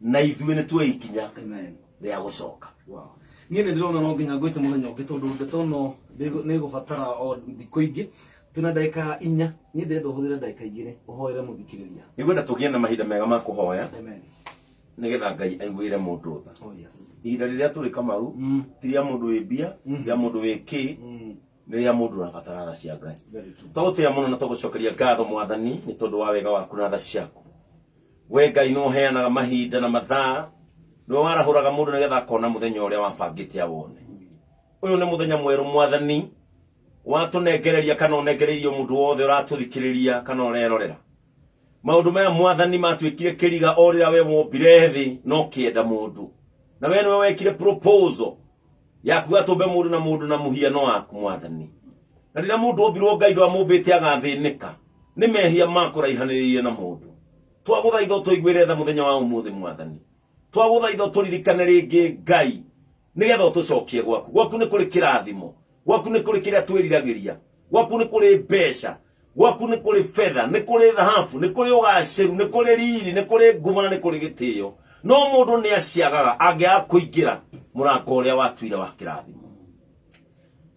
Na ithuĩ nĩ tweikinya. Amen. Ria gucoka. Wow. Niĩ nĩ ndĩrona no nginya ngwĩte mũthenya ũngĩ tondũ ndeto no nĩ gũbatara o thikũ ingĩ. Tuna ndagĩka 4 niĩ ndĩrenda ũhũthĩre ndagĩka 2 ũhoere mũthikĩrĩria. Nĩngwenda tũgĩe na mahinda mega ma kũhoya. Amen. Nigetha Ngai aiguire mundu tha. Ihinda riria turi Kamau tiria mundu wi bia tiria mundu wi ki niria mundu rabatara tha cia Ngai. Tũgũtĩa muno na tũgũcokeria ngatho Mwathani nĩ tondũ wa wega waku na tha ciaku. We Ngai no heanaga mahinda na mathaa no warahũraga mundu nigetha akona muthenya ũrĩa wabangĩte awone. Ũyũ nĩ muthenya mwerũ Mwathani watunengereria kana unengereirio mundu wothe ũratũthikĩrĩria kana ũrerorera. Maundu maya Mwathani matwikire kiriga orira we wombire thi no kienda mundu na we niwe wekire proposal ya kugatumbe mundu na muhiano waku Mwathani na rira mundu ombirwo Ngai ndo amumbite agathinika ni mehia makuraihaniririe na mundu twaguthaitha tuiguire tha muthenya wa umuthi Mwathani twaguthaitha turirikane ringi Ngai nigetha tucokie gwaku ni kuri kirathimo gwaku ni kuri kiria twiriragĩria gwaku ni kuri mbeca gwaku ni kuri fedha ni kuri thahabu ni kuri ugaciru ni kuri riri ni kuri nguma ni kuri gitio no mundu ni aciagaga angia kuingira murango uria watuire wa kirathimo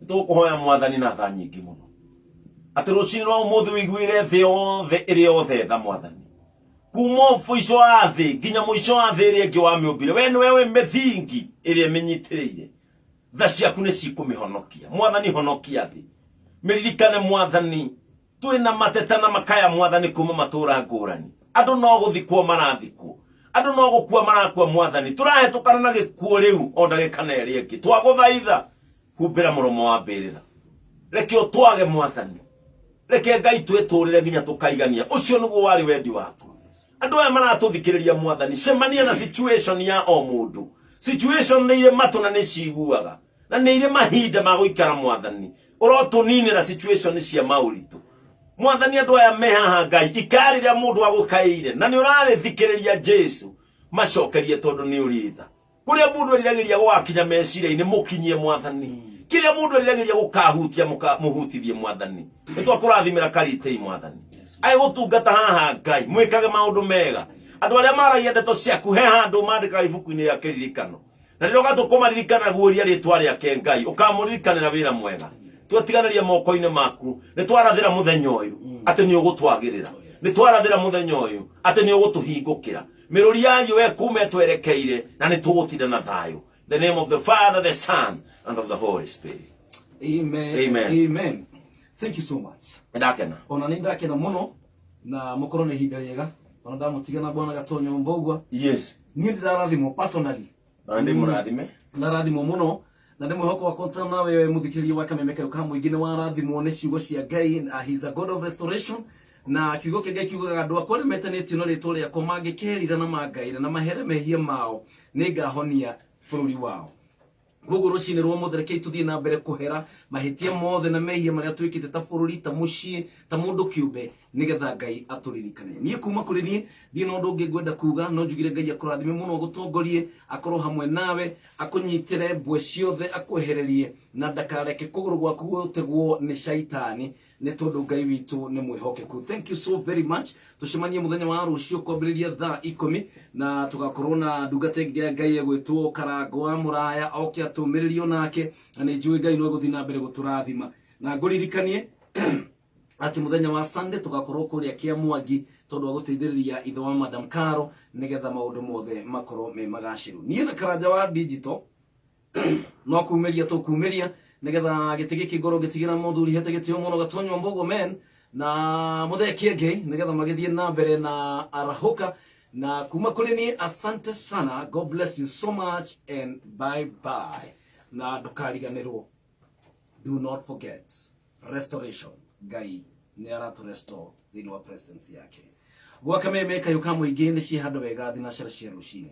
tukuhoya Mwathani na tha nyingi muno ati rucini rwa umuthi wiguire thi yothe iri yothe tha Mwathani kuma mwico wa thi nginya mwico wa thi iri ngi wa miumbire we ni wewe methingi iri menyitiriire tha ciaku ni cikumihonokia Mwathani honokia thi miririkane Mwathani twina mateta na makaya Mwathani kuma matura ngurani andu no guthikwo marathikwo andu no gukua marakua Mwathani turahetukana na gikuo riu o ndagika na eri ingi twaguthaitha humbira muromo wa mbirira reke utwage Mwathani reke Ngai tweturire nginya tukaigania ucio niguo wari wendi waku andu aya maratuthikiriria Mwathani cemania na situation ya o mundu situation ni ire matuna ni ciguaga na ni ire mahinda ma guikara Mwathani urotuninira situation cia mauritu Mwathani andu aya mehaha Ngai ikari ria mundu agukaire na ni urarithikiriria Jesu macokerie tondu ni uritha kuria mundu eriragiria gwakinya meciria-ini mukinyie Mwathani kiria mundu eriragiria gukahutia muhutithie Mwathani nitwakurathimira karitei Mwathani ai gutungata haha Ngai mwikage maundu mega andu aria maragia ndeto ciaku he handu mandika ibuku-ini ria kiririkano na rĩrĩa ũgatũkũmaririkana guoria rĩtwa rĩake Ngai ũkamũririkanĩra wĩra mwega twetiganĩria moko-inĩ maku nĩ twarathĩra mũthenya ũyũ atĩ nĩ ũgũtwagĩrĩra nĩ twarathĩra mũthenya ũyũ atĩ nĩ ũgũtũhingũkĩra mĩrũri ya riũa kuuma twerekeire na nĩ tũgũtinda na thayũ. The name of the Father, the Son and of the Holy Spirit. Amen. Thank you so much. Ndakena ona nĩ ndakena mũno na mũkorwo nĩ ihinda rĩega ona ndamũtigana Bwana Gatonyo Mbogwa. Yes, niĩ ndĩrarathimwo personally ndi murathime ndarathimwo muno na ndĩ mwĩhoko wakwa ta nawe mũthikĩrĩria wa Kamemekero ka mũingĩ nĩ warathimwo nĩ ciugo cia Ngai. He is a God of restoration na kiugo kĩngĩ kiugaga andũ akwa nĩmetanĩtio na rĩtwa rĩakwa mangĩkerira na mangaĩra na mahere mehia mao nĩngahonia bũrũri wao. Koguo rũcinĩ rwa mũthereke tũthiĩ na mbere kũhera mahĩtia mothe na mehia marĩa twĩkĩte ta bũrũri ta mũciĩ ta mũndũ kĩũmbe nĩgetha Ngai atũririkane. Niĩ kuma kũrĩ niĩ ndirĩ na ũndũ ũngĩ ngwenda kuga, no njugire Ngai akũrathime mũno gũtongorie, akorwo hamwe nawe, akũnyitĩre mbwe ciothe, akwehererie na ndakareke kũgũrũ gwaku gũtegwo nĩ caitani, nĩ tondũ Ngai witũ nĩ mwĩhokeku. Thank you so very much. Tucemanie mũthenya wa rũciũ kwambĩrĩria thaa 10 na tugakorwo na ndungata ĩngĩ ya Ngai egwĩtwo Karango wa Mũraya oke atũmĩrĩrio nake, na nĩ njũĩ Ngai no gũthiĩ na mbere gũtũrathima. Na ngũririkanie ati muthenya wa Sunday tugakorwo kũrĩa kĩa Mwangi tondũ wa gũteithĩrĩria ithe wa Madam Karo nĩgetha maũndũ mothe makorwo me magacĩru. Niĩ na Karanja wa digital no kumeria tũkumeria nĩgetha gĩtĩ gĩkĩ ngoro gĩtigĩra mũthuri hete gĩtĩo mũno Gatonyo Mbogo men na mũtheki Ngai nĩgetha magĩthiĩ na mbere na arahuka. Na kuma kũrĩ niĩ asante sana, God bless you so much and bye bye. Na ndũkariganĩrwo, do not forget restoration. Ngai nĩ aratũrestore thĩinĩ wa presence yake. Gwaka meme kayũ ka mũingĩ nĩ ciĩ handũ wega thinacara cia rũcinĩ.